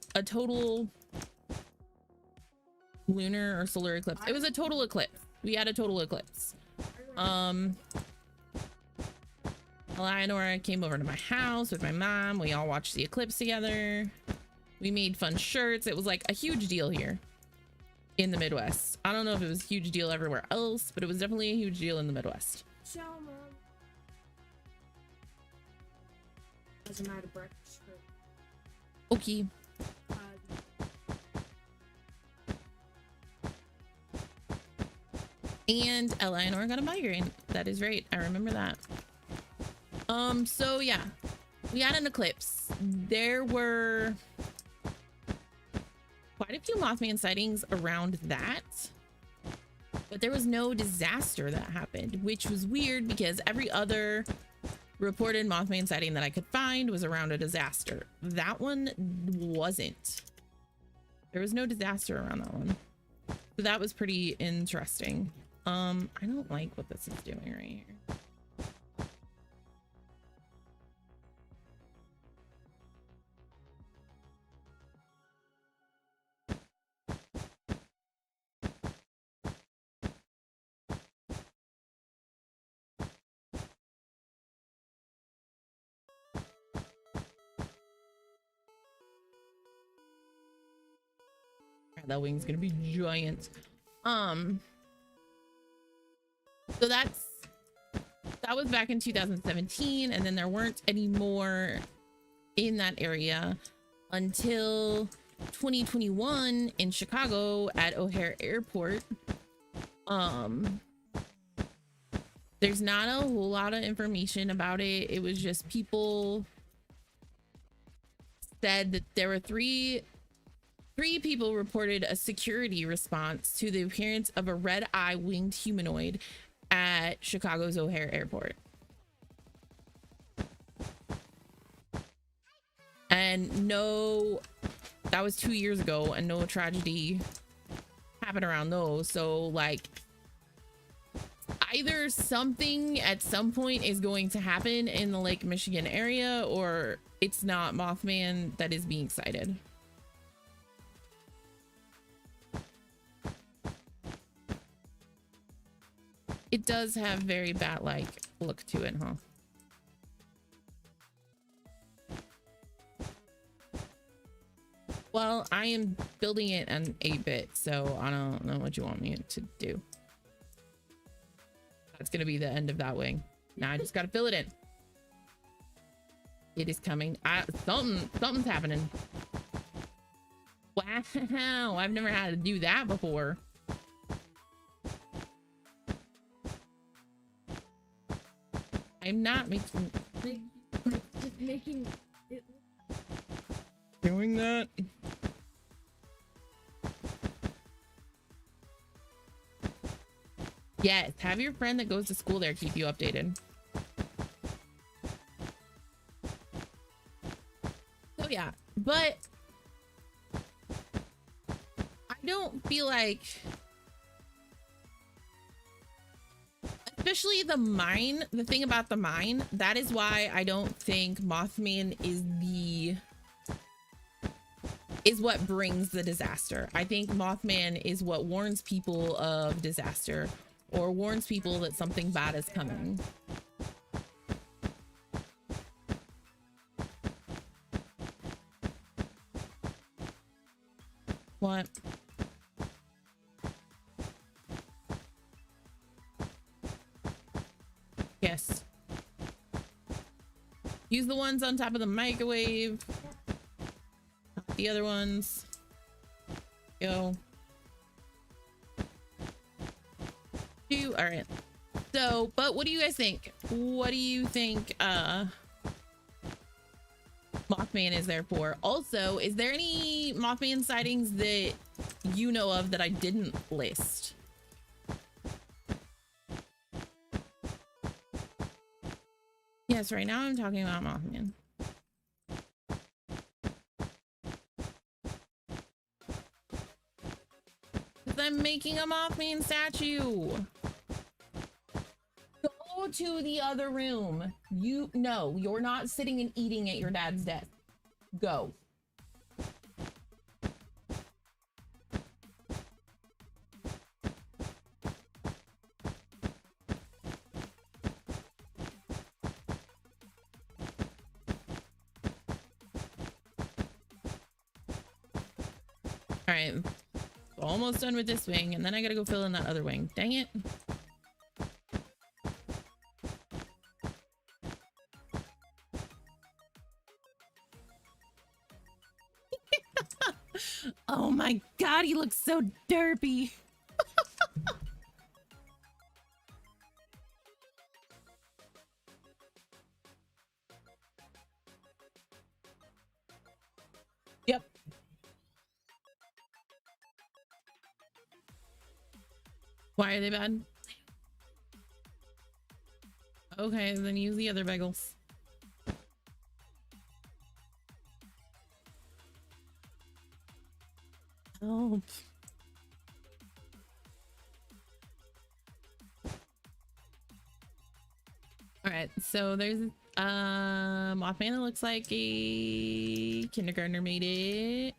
lunar or solar eclipse. It was a total eclipse. We had a total eclipse. Eleanor came over to my house with my mom. We all watched the eclipse together. We made fun shirts. It was like a huge deal here in the Midwest. I don't know if it was a huge deal everywhere else, but it was definitely a huge deal in the Midwest. Ciao, Mom. Doesn't matter, breakfast. Okay. And Eleanor got a migraine. That is right. I remember that. So yeah, we had an eclipse. There were quite a few Mothman sightings around that, but there was no disaster that happened, which was weird because every other reported Mothman sighting that I could find was around a disaster. That one wasn't. There was no disaster around that one. So that was pretty interesting. I don't like what this is doing right here. That wing's gonna be giant. So that was back in 2017, and then there weren't any more in that area until 2021 in Chicago at O'Hare Airport. There's not a whole lot of information about it. It was just people said that there were three people reported a security response to the appearance of a red-eye winged humanoid at Chicago's O'Hare Airport. And no, that was 2 years ago, and no tragedy happened around those. So like, either something at some point is going to happen in the Lake Michigan area, or it's not Mothman that is being sighted. It does have very bat-like look to it, huh? Well, I am building it on 8-bit, so I don't know what you want me to do. That's gonna be the end of that wing. Now I just gotta fill it in. It is coming. Something's happening. Wow, I've never had to do that before. I'm not making Just making it. doing that. Yes, have your friend that goes to school there keep you updated. So yeah, but I don't feel like, especially the mine, the thing about the mine, that is why I don't think Mothman is what brings the disaster. I think Mothman is what warns people of disaster or warns people that something bad is coming. What? Yes. Use the ones on top of the microwave. Not the other ones. Go. All right. So, but what do you guys think? What do you think Mothman is there for? Also, is there any Mothman sightings that you know of that I didn't list? Yes, right now I'm talking about Mothman. Because I'm making a Mothman statue. Go to the other room. No, you're not sitting and eating at your dad's desk. Go. All right, almost done with this wing, and then I gotta go fill in that other wing. Dang it. Oh my god, he looks so derpy. Yep. Why are they bad? Okay, then use the other bagels. Oh. All right, so there's Mothman that looks like a kindergartner made it.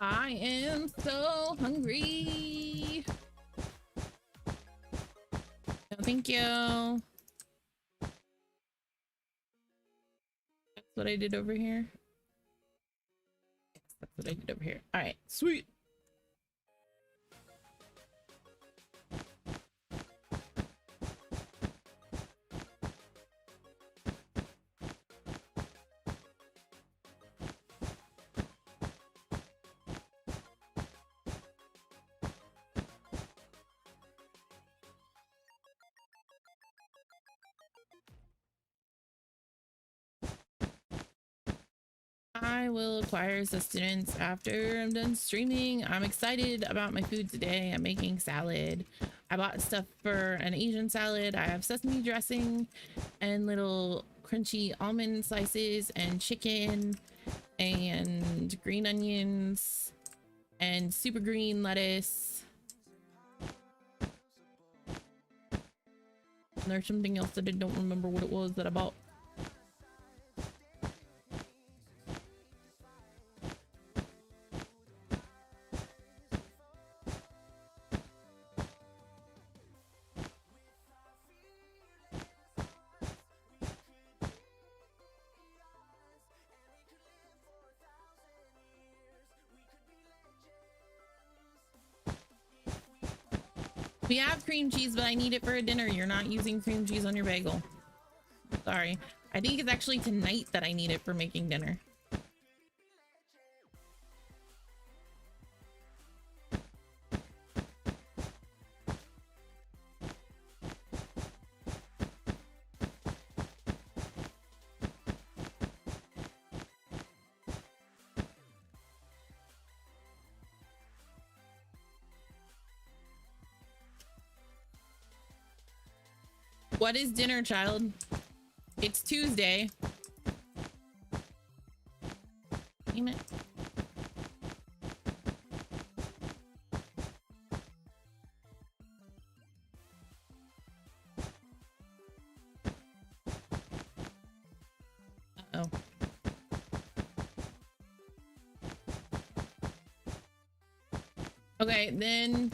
I am so hungry. No, thank you. That's what I did over here. Yes, that's what I did over here. All right, sweet. I will acquire sustenance after I'm done streaming. I'm excited about my food today. I'm making salad. I bought stuff for an Asian salad. I have sesame dressing and little crunchy almond slices and chicken and green onions and super green lettuce. And there's something else that I don't remember what it was that I bought. We have cream cheese, but I need it for a dinner. You're not using cream cheese on your bagel. Sorry. I think it's actually tonight that I need it for making dinner. What is dinner, child? It's Tuesday. Damn it. Uh-oh. Okay, then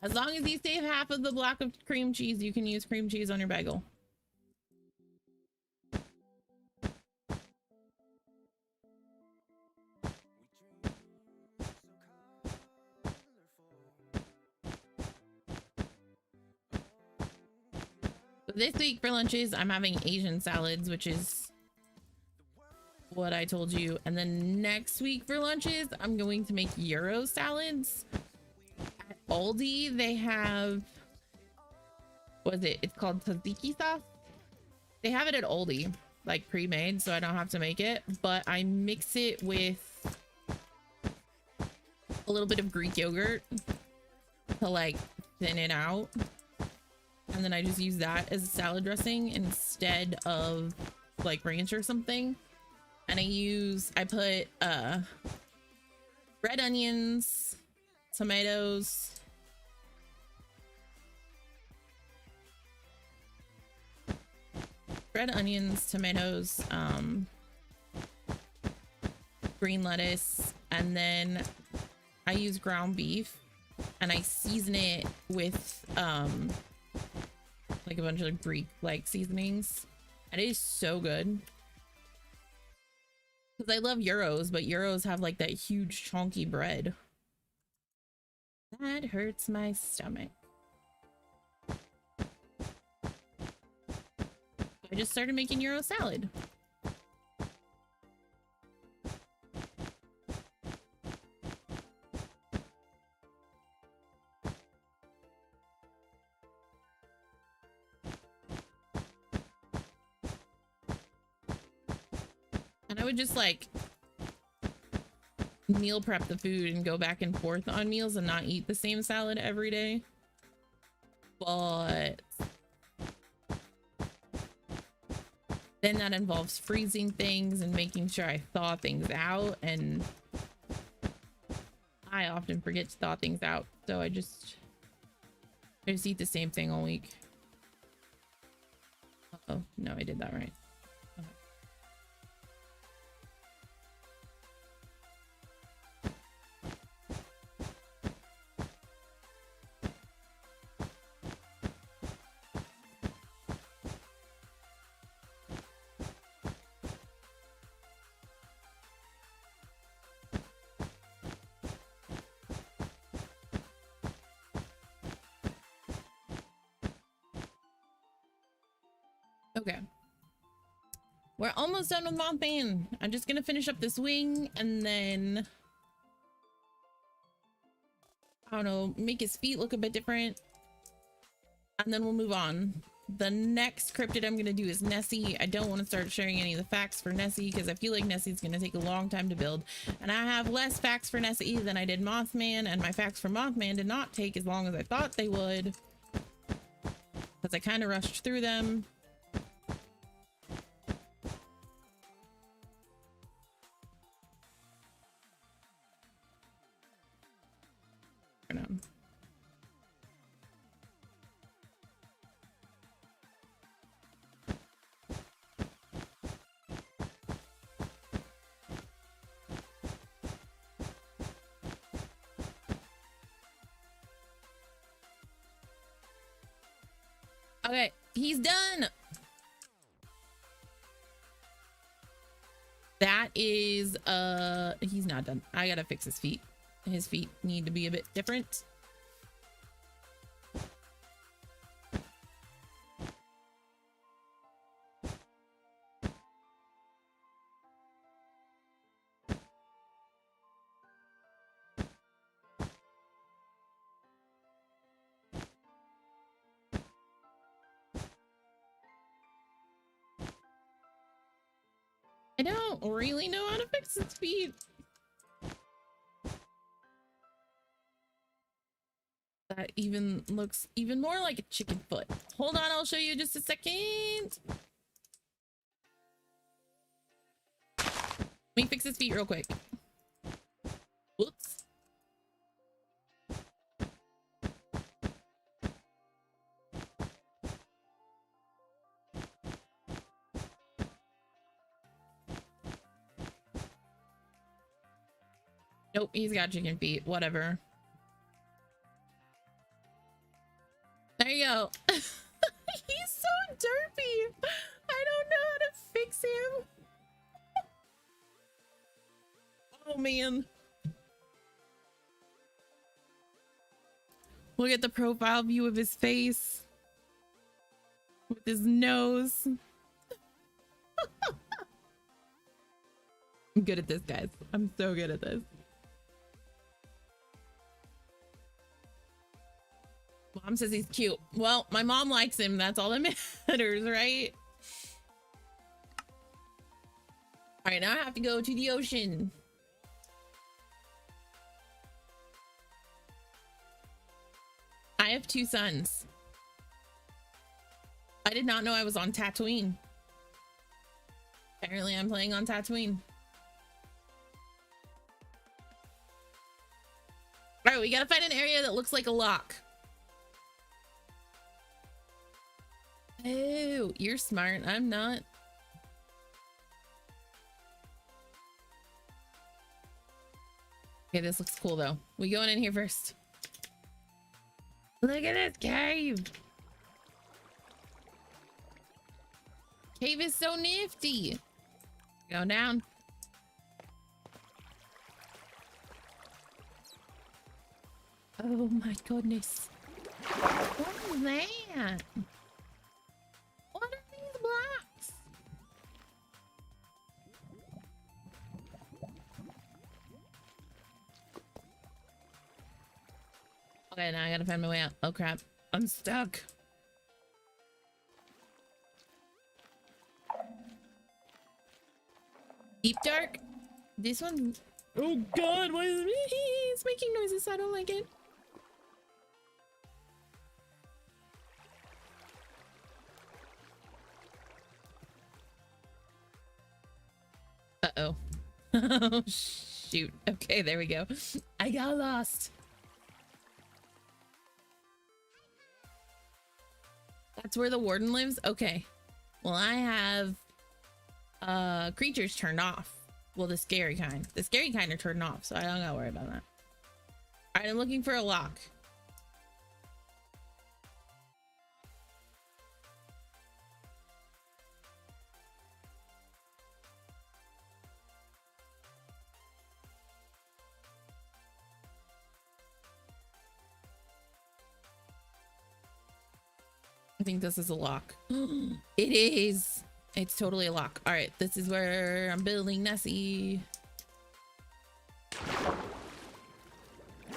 as long as you save half of the block of cream cheese, you can use cream cheese on your bagel. So this week for lunches, I'm having Asian salads, which is what I told you. And then next week for lunches, I'm going to make Euro salads. At Aldi, they have, what is it? It's called tzatziki sauce. They have it at Aldi, like pre-made, so I don't have to make it. But I mix it with a little bit of Greek yogurt to like thin it out. And then I just use that as a salad dressing instead of like ranch or something. And I put red onions, tomatoes, green lettuce, and then I use ground beef and I season it with like a bunch of Greek like seasonings. And it is so good. Because I love Euros, but Euros have like that huge chunky bread. That hurts my stomach. I just started making Euro salad. And I would just like meal prep the food and go back and forth on meals and not eat the same salad every day. But then that involves freezing things and making sure I thaw things out, and I often forget to thaw things out, so I just eat the same thing all week. Uh-oh, no, I did that right. Okay. We're almost done with Mothman. I'm just gonna finish up this wing and then I don't know, make his feet look a bit different. And then we'll move on. The next cryptid I'm gonna do is Nessie. I don't want to start sharing any of the facts for Nessie because I feel like Nessie's gonna take a long time to build, and I have less facts for Nessie than I did Mothman, and my facts for Mothman did not take as long as I thought they would because I kind of rushed through them. Okay, he's done. That is he's not done. I gotta fix his feet. His feet need to be a bit different. I don't really know how to fix his feet. That even looks even more like a chicken foot. Hold on, I'll show you just a second. Let me fix his feet real quick. Whoops. Nope, he's got chicken feet. Whatever. There you go. He's so derpy. I don't know how to fix him. Oh man. Look at the profile view of his face. With his nose. I'm good at this, guys. I'm so good at this. Mom says he's cute. Well, my mom likes him. That's all that matters, right? All right, now I have to go to the ocean. I have 2 sons. I did not know I was on Tatooine. Apparently, I'm playing on Tatooine. All right, we gotta find an area that looks like a lock. Oh, you're smart. I'm not. Okay, this looks cool though. We going in here first. Look at this cave. Cave is so nifty. Go down. Oh my goodness. What is that? What are these blocks? Okay, now I gotta find my way out. Oh crap. I'm stuck. Deep dark? This one? Oh god, what is it? It's making noises. I don't like it. Uh-oh. Oh, shoot. Okay, there we go. I got lost. That's where the warden lives? Okay. Well, I have creatures turned off. Well, the scary kind. The scary kind are turned off, so I don't gotta worry about that. All right, I'm looking for a lock. I think this is a lock. It is. It's totally a lock. All right, this is where I'm building Nessie. But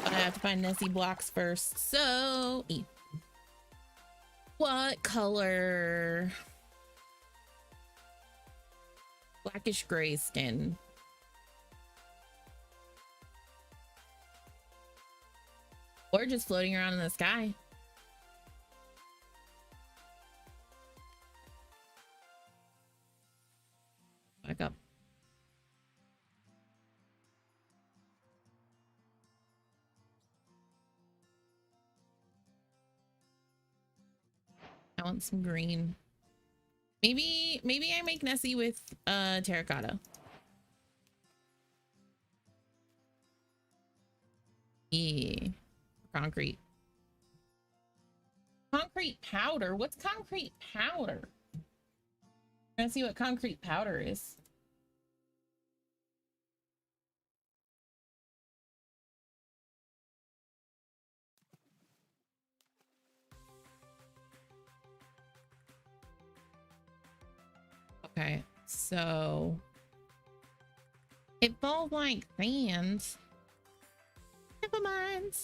I have to find Nessie blocks first. So, E. What color? Blackish gray skin. Or just floating around in the sky. Back up. I want some green. Maybe I make Nessie with terracotta. Yeah. Concrete. Concrete powder? What's concrete powder? I'm gonna see what concrete powder is. Okay, so it falls like sand. Never mind.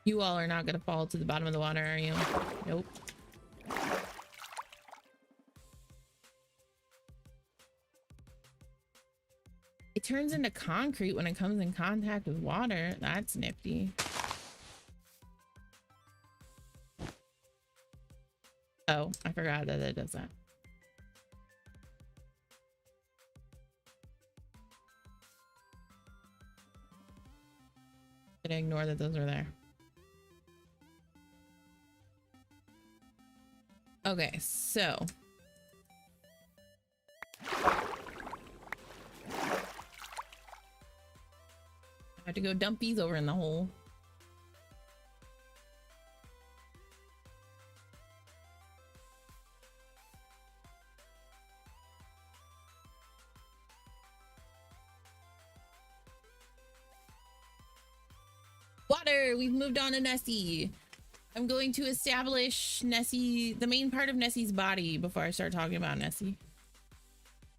You all are not gonna fall to the bottom of the water, are you? Nope. It turns into concrete when it comes in contact with water. That's nifty. Oh, I forgot that it does that. I'm gonna ignore that those are there. Okay, so I have to go dump these over in the hole. Water! We've moved on to Nessie. I'm going to establish Nessie, the main part of Nessie's body before I start talking about Nessie.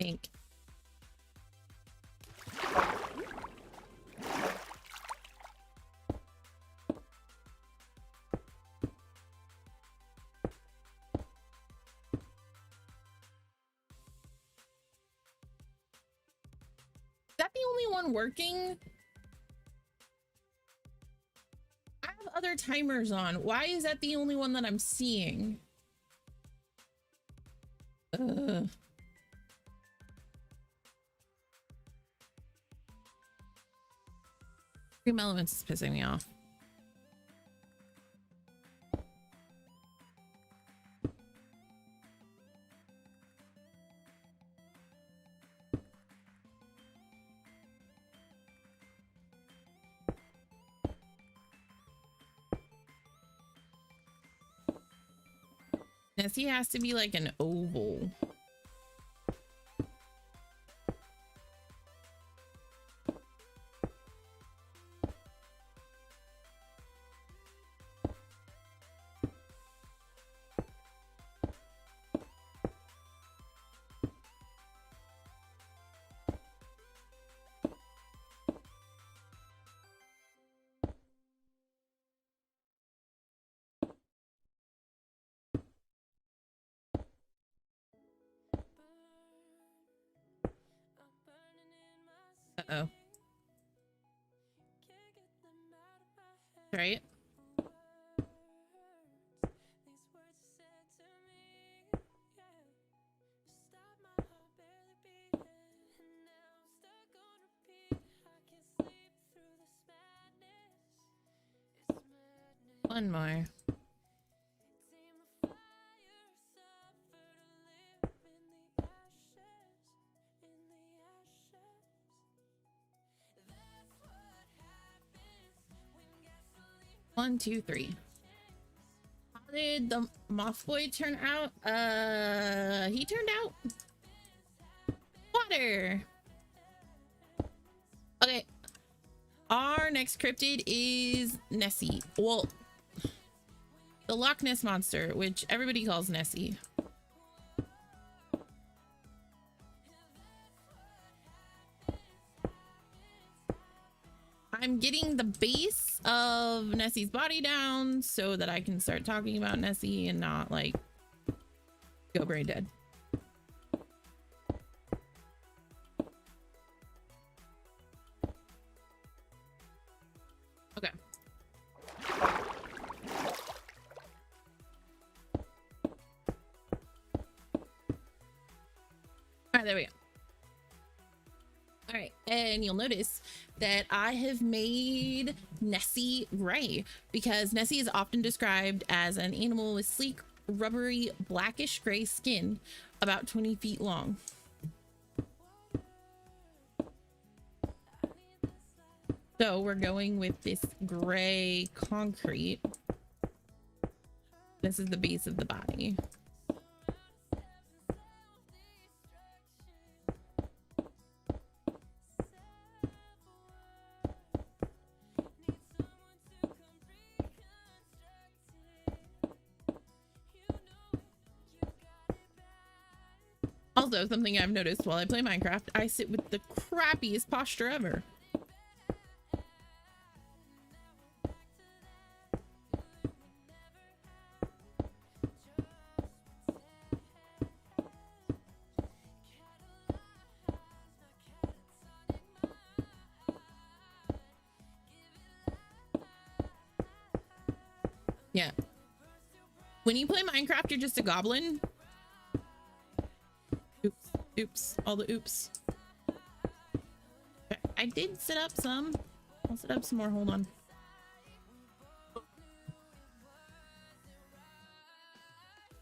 I think. Is that the only one working? I have other timers on. Why is that the only one that I'm seeing? Ugh. Extreme Elements is pissing me off. Nessie has to be like an oval. Uh-oh. Right? One more. One, two, three. How did the moth boy turn out? He turned out water. Okay. Our next cryptid is Nessie. Well, the Loch Ness monster, which everybody calls Nessie. I'm getting the base of Nessie's body down so that I can start talking about Nessie and not like go brain dead. Okay. All right, there we go. All right, and you'll notice that I have made Nessie gray because Nessie is often described as an animal with sleek, rubbery, blackish gray skin, about 20 feet long. So we're going with this gray concrete. This is the base of the body. Also, something I've noticed while I play Minecraft, I sit with the crappiest posture ever. Yeah. When you play Minecraft, you're just a goblin. Oops, oops, all the oops. Okay, I did set up some. I'll set up some more, hold on.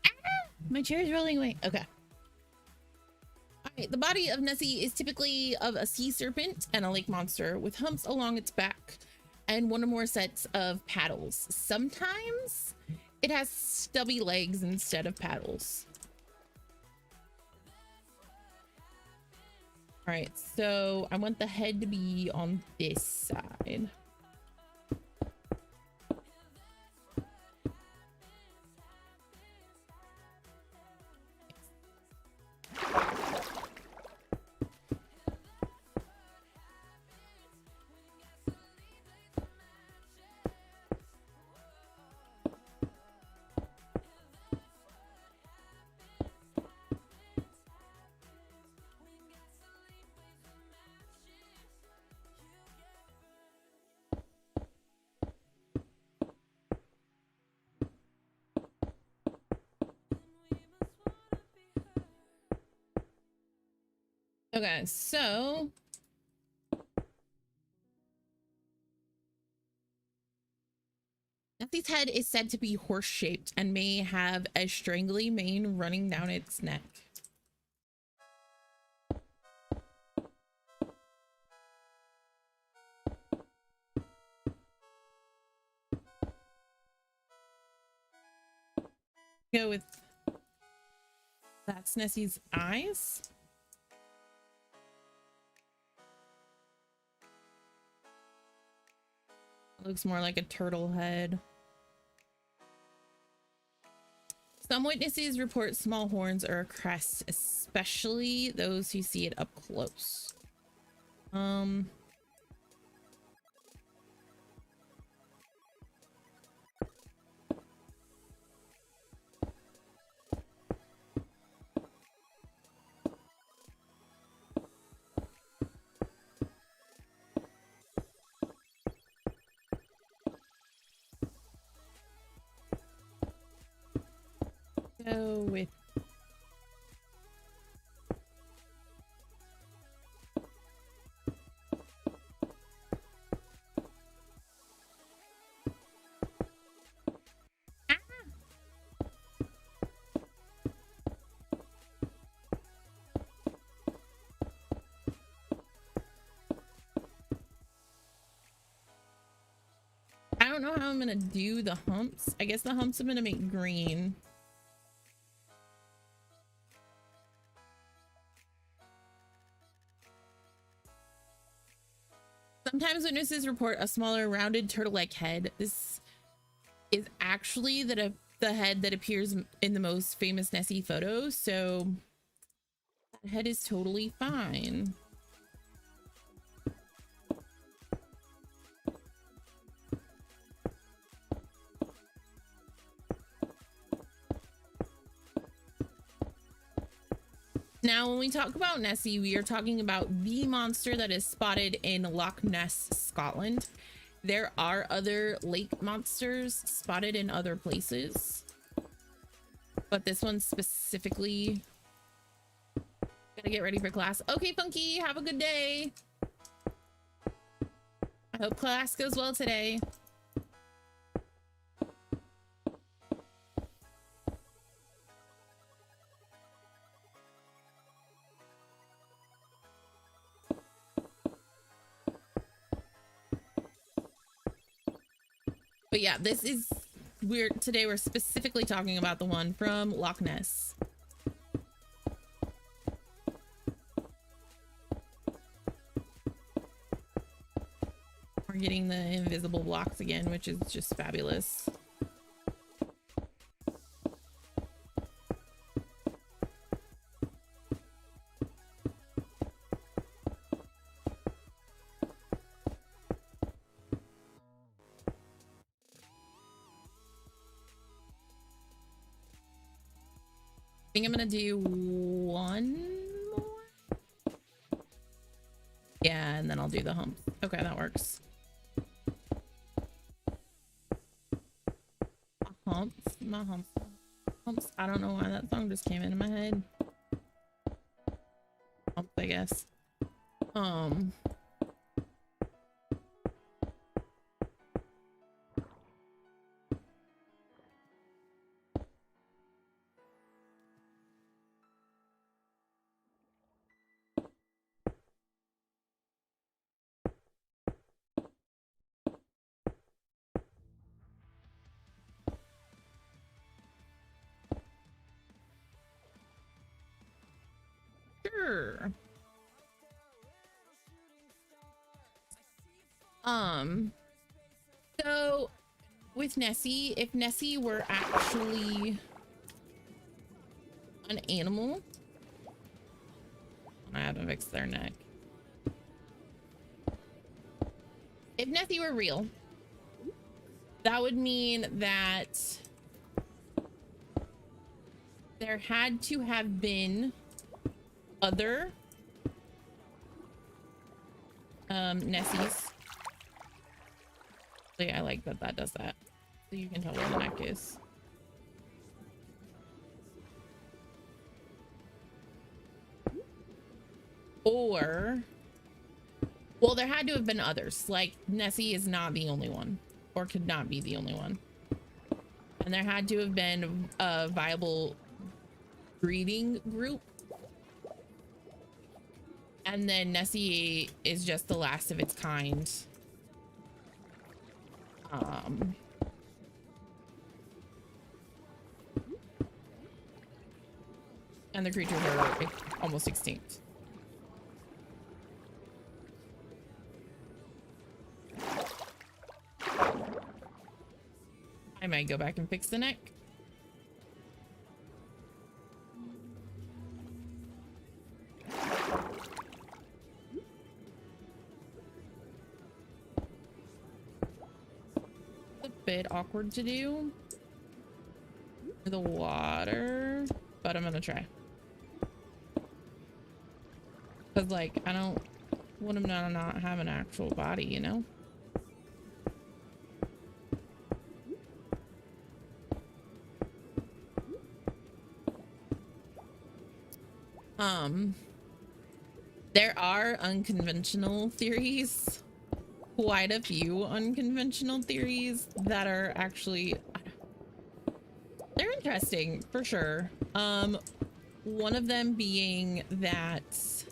Ah, my chair is rolling away. Okay. All right, the body of Nessie is typically of a sea serpent and a lake monster with humps along its back and one or more sets of paddles. Sometimes it has stubby legs instead of paddles. All right, so I want the head to be on this side. Okay, so Nessie's head is said to be horse-shaped and may have a strangly mane running down its neck. Go with that's Nessie's eyes. Looks more like a turtle head. Some witnesses report small horns or a crest, especially those who see it up close. Go with I don't know how I'm gonna do the humps. I guess the humps I'm gonna make green. Sometimes witnesses report a smaller rounded turtle-like head. This is actually the head that appears in the most famous Nessie photos, so that head is totally fine. Now, when we talk about Nessie, we are talking about the monster that is spotted in Loch Ness, Scotland. There are other lake monsters spotted in other places, but this one specifically. Gotta get ready for class. Okay, Funky, have a good day. I hope class goes well today. But yeah, this is today we're specifically talking about the one from Loch Ness. We're getting the invisible blocks again, which is just fabulous. I think I'm gonna do one more. Yeah, and then I'll do the hump. Okay, that works. My humps. I don't know why that song just came into my head. Humps, I guess. Sure. So with Nessie, if Nessie were actually an animal, I have to fix their neck. If Nessie were real, that would mean that there had to have been other Nessies. I like that does that, so you can tell where the neck is. Or, well, there had to have been others. Like, Nessie is not the only one, or could not be the only one. And there had to have been a viable breeding group. And then Nessie is just the last of its kind. And the creatures are almost extinct. I might go back and fix the neck. A bit awkward to do. The water, but I'm gonna try. Cause like, I don't want him to not have an actual body, you know? There are unconventional theories, quite a few unconventional theories that are actually, they're interesting for sure. One of them being that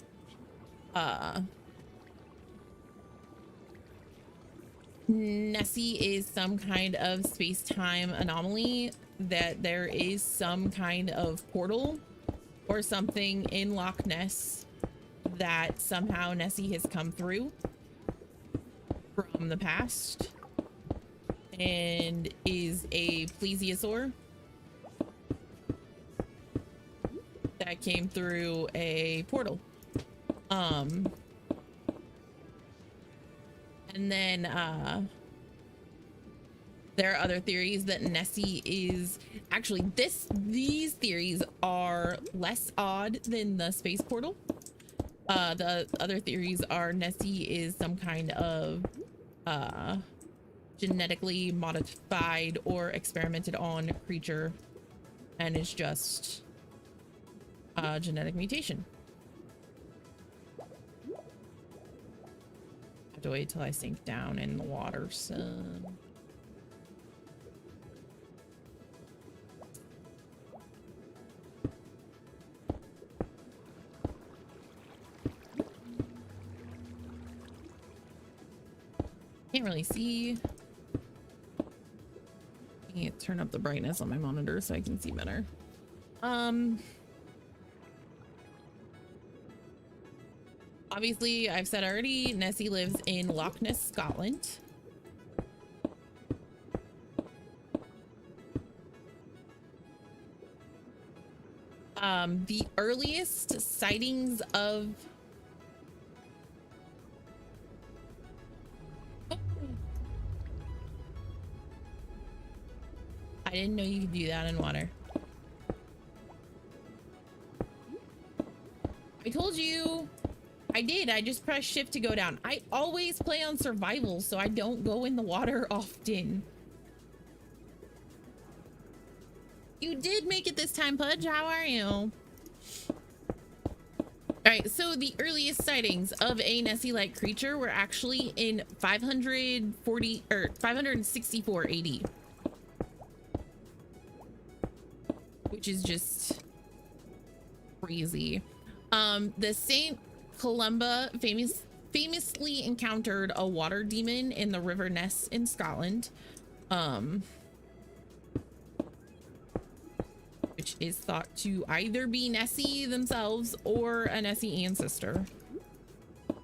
Nessie is some kind of space-time anomaly, that there is some kind of portal or something in Loch Ness that somehow Nessie has come through from the past and is a plesiosaur that came through a portal. And then There are other theories that Nessie is actually these theories are less odd than the space portal. The other theories are Nessie is some kind of genetically modified or experimented on creature and is just a genetic mutation. I have to wait till I sink down in the water some. Can't really see. I can't turn up the brightness on my monitor so I can see better. Obviously, I've said already, Nessie lives in Loch Ness, Scotland. The earliest sightings of I didn't know you could do that in water. I told you. I did. I just pressed shift to go down. I always play on survival, so I don't go in the water often. You did make it this time, Pudge. How are you? All right, so the earliest sightings of a Nessie-like creature were actually in 564 AD. Which is just crazy. The Saint Columba famously encountered a water demon in the River Ness in Scotland, which is thought to either be Nessie themselves or a Nessie ancestor. I'm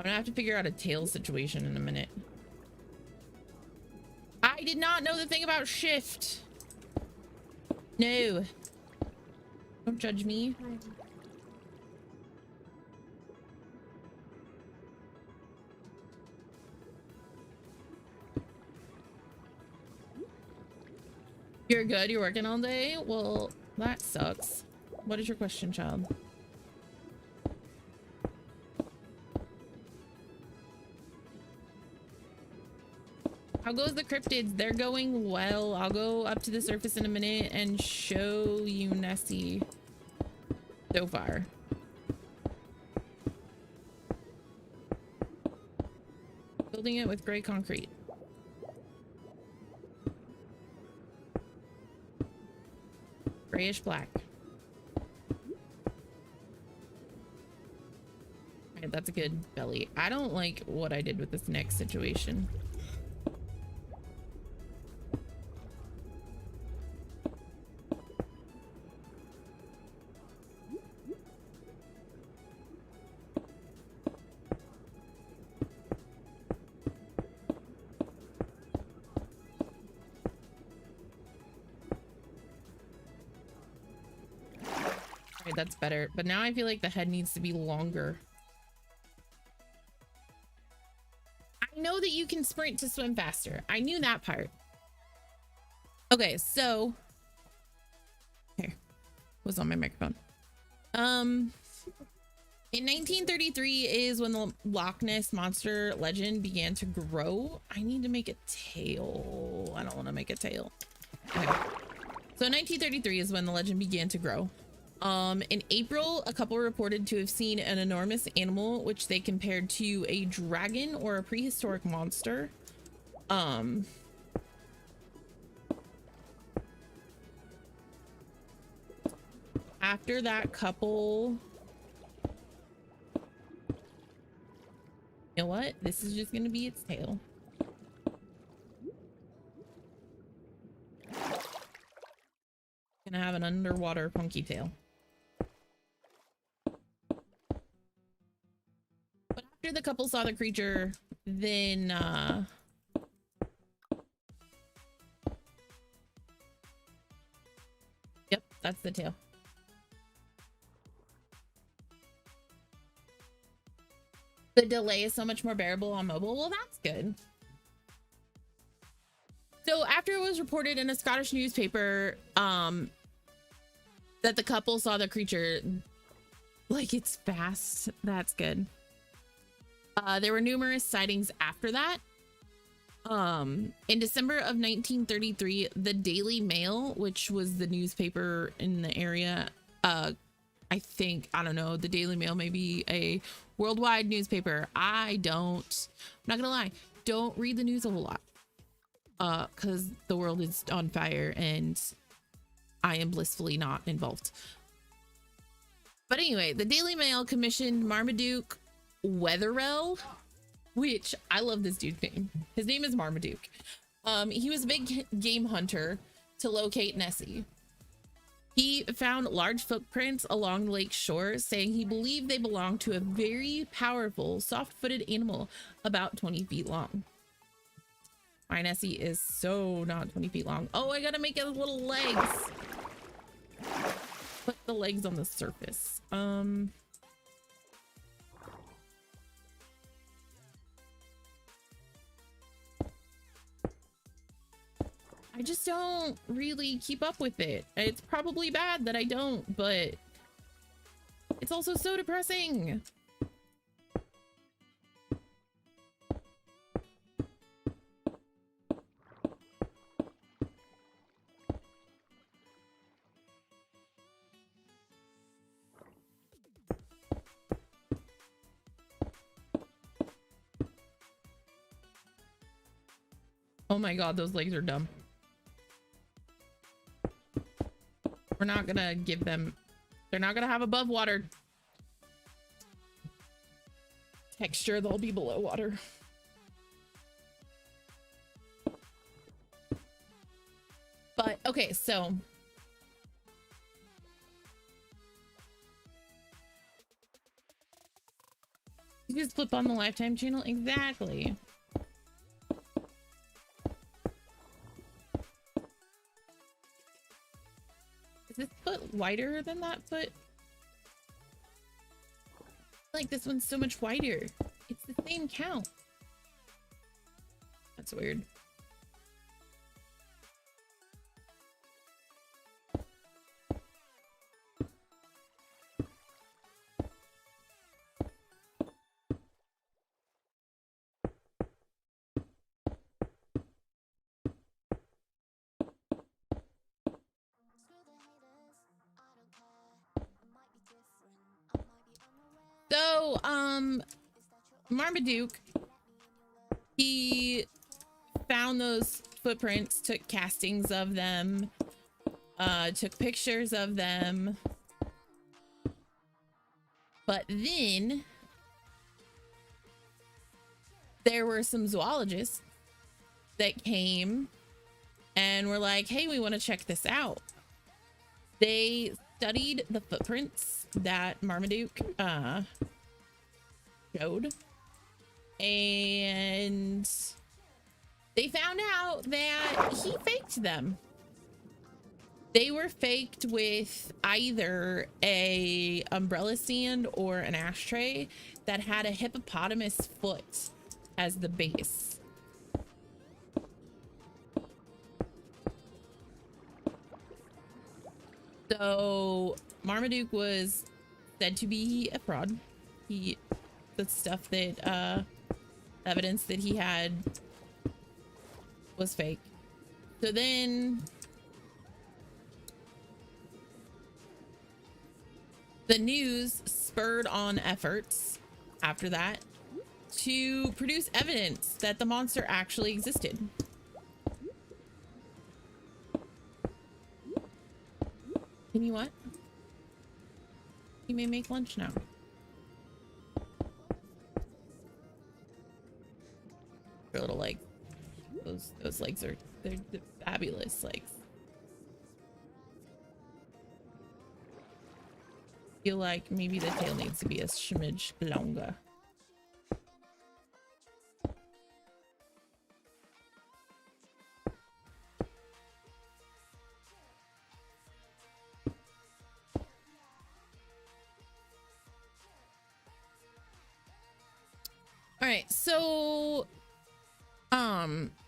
gonna have to figure out a tail situation in a minute. I did not know the thing about shift. No. Don't judge me. You're good? You're working all day? Well, that sucks. What is your question, child? How goes the cryptids? They're going well. I'll go up to the surface in a minute and show you Nessie so far. Building it with gray concrete. Grayish black. Alright, that's a good belly. I don't like what I did with this next situation. That's better, but now I feel like the head needs to be longer. I know that you can sprint to swim faster. I knew that part. Okay, so here was on my microphone. In 1933 is when the Loch Ness monster legend began to grow. I need to make a tail. I don't want to make a tail. Okay. So 1933 is when the legend began to grow. In April, a couple reported to have seen an enormous animal which they compared to a dragon or a prehistoric monster. After that couple, you know what? This is just gonna be its tail. Gonna have an underwater funky tail. But after the couple saw the creature, then yep, that's the tail. The delay is so much more bearable on mobile. Well, that's good. So after it was reported in a Scottish newspaper that the couple saw the creature, like, it's fast. That's good. There were numerous sightings after that. In December of 1933, the Daily Mail, which was the newspaper in the area, I don't know, the Daily Mail may be a worldwide newspaper. I'm not gonna lie, don't read the news a whole lot. Because the world is on fire and I am blissfully not involved. But anyway, the Daily Mail commissioned Marmaduke Wetherell, which I love this dude's name. His name is Marmaduke. He was a big game hunter to locate Nessie. He found large footprints along the lake shore, saying he believed they belonged to a very powerful, soft-footed animal about 20 feet long. My Nessie is so not 20 feet long. Oh, I gotta make it little legs. Put the legs on the surface. I just don't really keep up with it. It's probably bad that I don't, but it's also so depressing. Oh my god, those legs are dumb. We're not gonna give them... They're not gonna have above water texture. They'll be below water. But, okay, so... You just flip on the Lifetime channel? Exactly. Is this foot wider than that foot? Like, this one's so much wider. It's the same count. That's weird. So, Marmaduke, he found those footprints, took castings of them, took pictures of them. But then there were some zoologists that came and were like, hey, we want to check this out. They studied the footprints that Marmaduke showed, and they found out that he faked them. They were faked with either a umbrella stand or an ashtray that had a hippopotamus foot as the base. So Marmaduke was said to be a fraud. The stuff that evidence that he had was fake. So then the news spurred on efforts after that to produce evidence that the monster actually existed. Can you what? You may make lunch now. Your little legs. Those legs are they're fabulous legs. Feel like maybe the tail needs to be a smidge longer. All right, so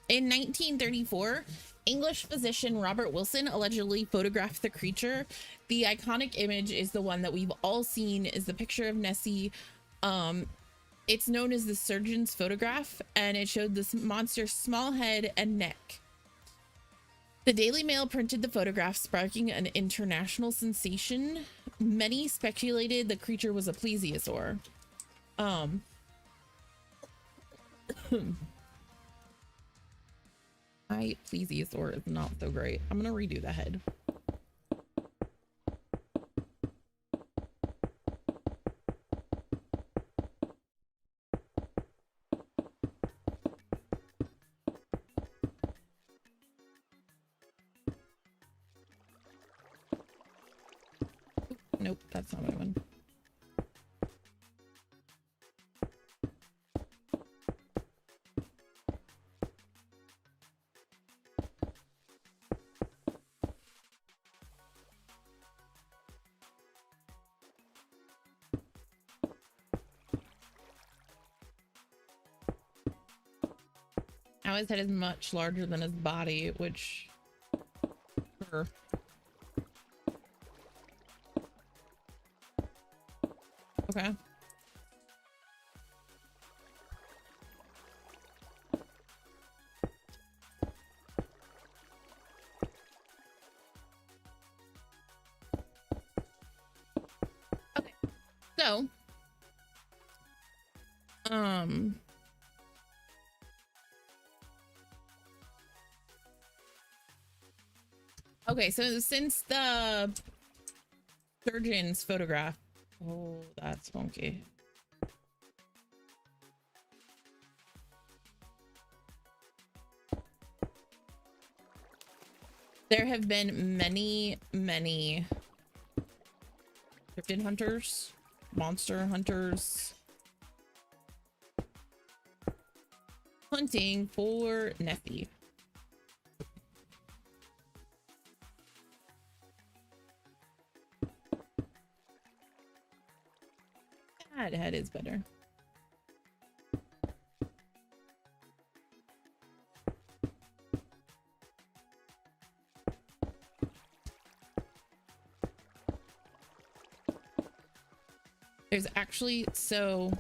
In 1934, English physician Robert Wilson allegedly photographed the creature. The iconic image is the one that we've all seen, is the picture of Nessie. It's known as the surgeon's photograph, and it showed this monster's small head and neck. The Daily Mail printed the photograph, sparking an international sensation. Many speculated the creature was a plesiosaur. My plesiosaur is not so great. I'm gonna redo the head. Nope, that's not what I want. Now his head is much larger than his body, which... Sure. Okay. Okay. So, okay, so since the surgeon's photograph, oh, that's funky. There have been many cryptid hunters, monster hunters, hunting for Nessie. That head is better. There's actually, so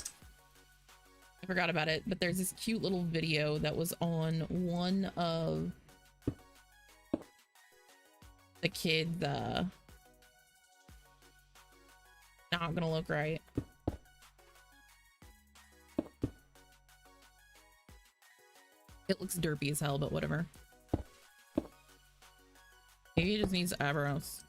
I forgot about it, but there's this cute little video that was on one of the kids, not gonna look right. It looks derpy as hell, but whatever. Maybe he just needs eyebrows.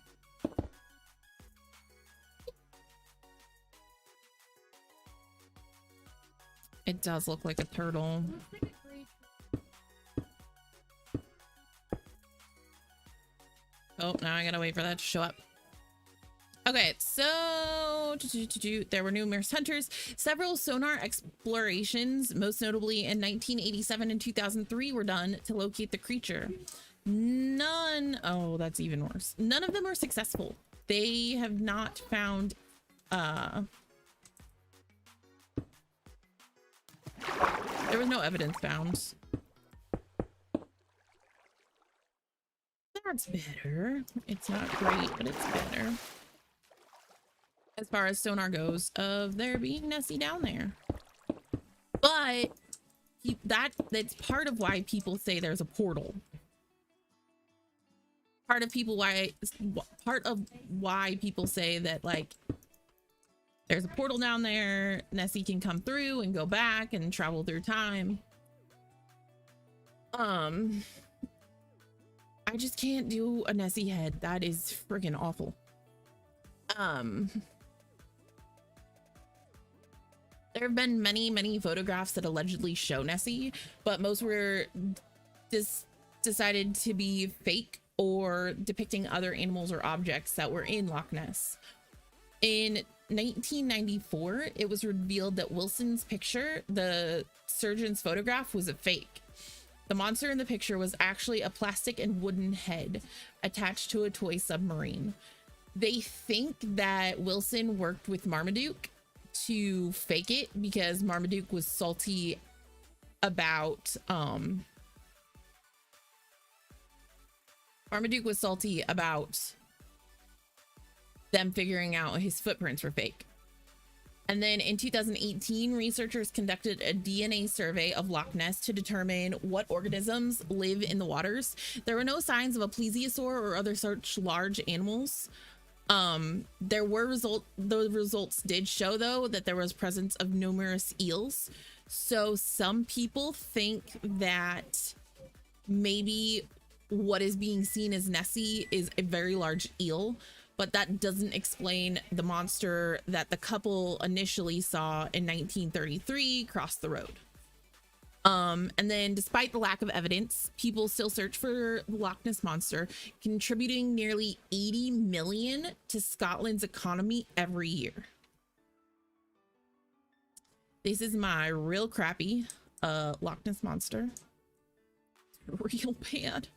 It does look like a turtle. Looks like a great. Oh, now I gotta wait for that to show up. Okay, so there were numerous hunters, several sonar explorations, most notably in 1987 and 2003, were done to locate the creature. None, oh, that's even worse. None of them were successful. They have not found, there was no evidence found. That's better. It's not great, but it's better. As far as sonar goes, of there being Nessie down there. But that's part of why people say there's a portal. Part of why people say that, like, there's a portal down there, Nessie can come through and go back and travel through time. I just can't do a Nessie head. That is friggin' awful. There have been many photographs that allegedly show Nessie, but most were decided to be fake or depicting other animals or objects that were in Loch Ness. In 1994, it was revealed that Wilson's picture, the surgeon's photograph, was a fake. The monster in the picture was actually a plastic and wooden head attached to a toy submarine. They think that Wilson worked with Marmaduke to fake it because Marmaduke was salty about Marmaduke was salty about them figuring out his footprints were fake. And then in 2018, researchers conducted a DNA survey of Loch Ness to determine what organisms live in the waters. There were no signs of a plesiosaur or other such large animals. The results did show, though, that there was presence of numerous eels. So some people think that maybe what is being seen as Nessie is a very large eel, but that doesn't explain the monster that the couple initially saw in 1933 cross the road. And then despite the lack of evidence, people still search for the Loch Ness monster, contributing nearly 80 million to Scotland's economy every year. This is my real crappy Loch Ness monster. Real bad.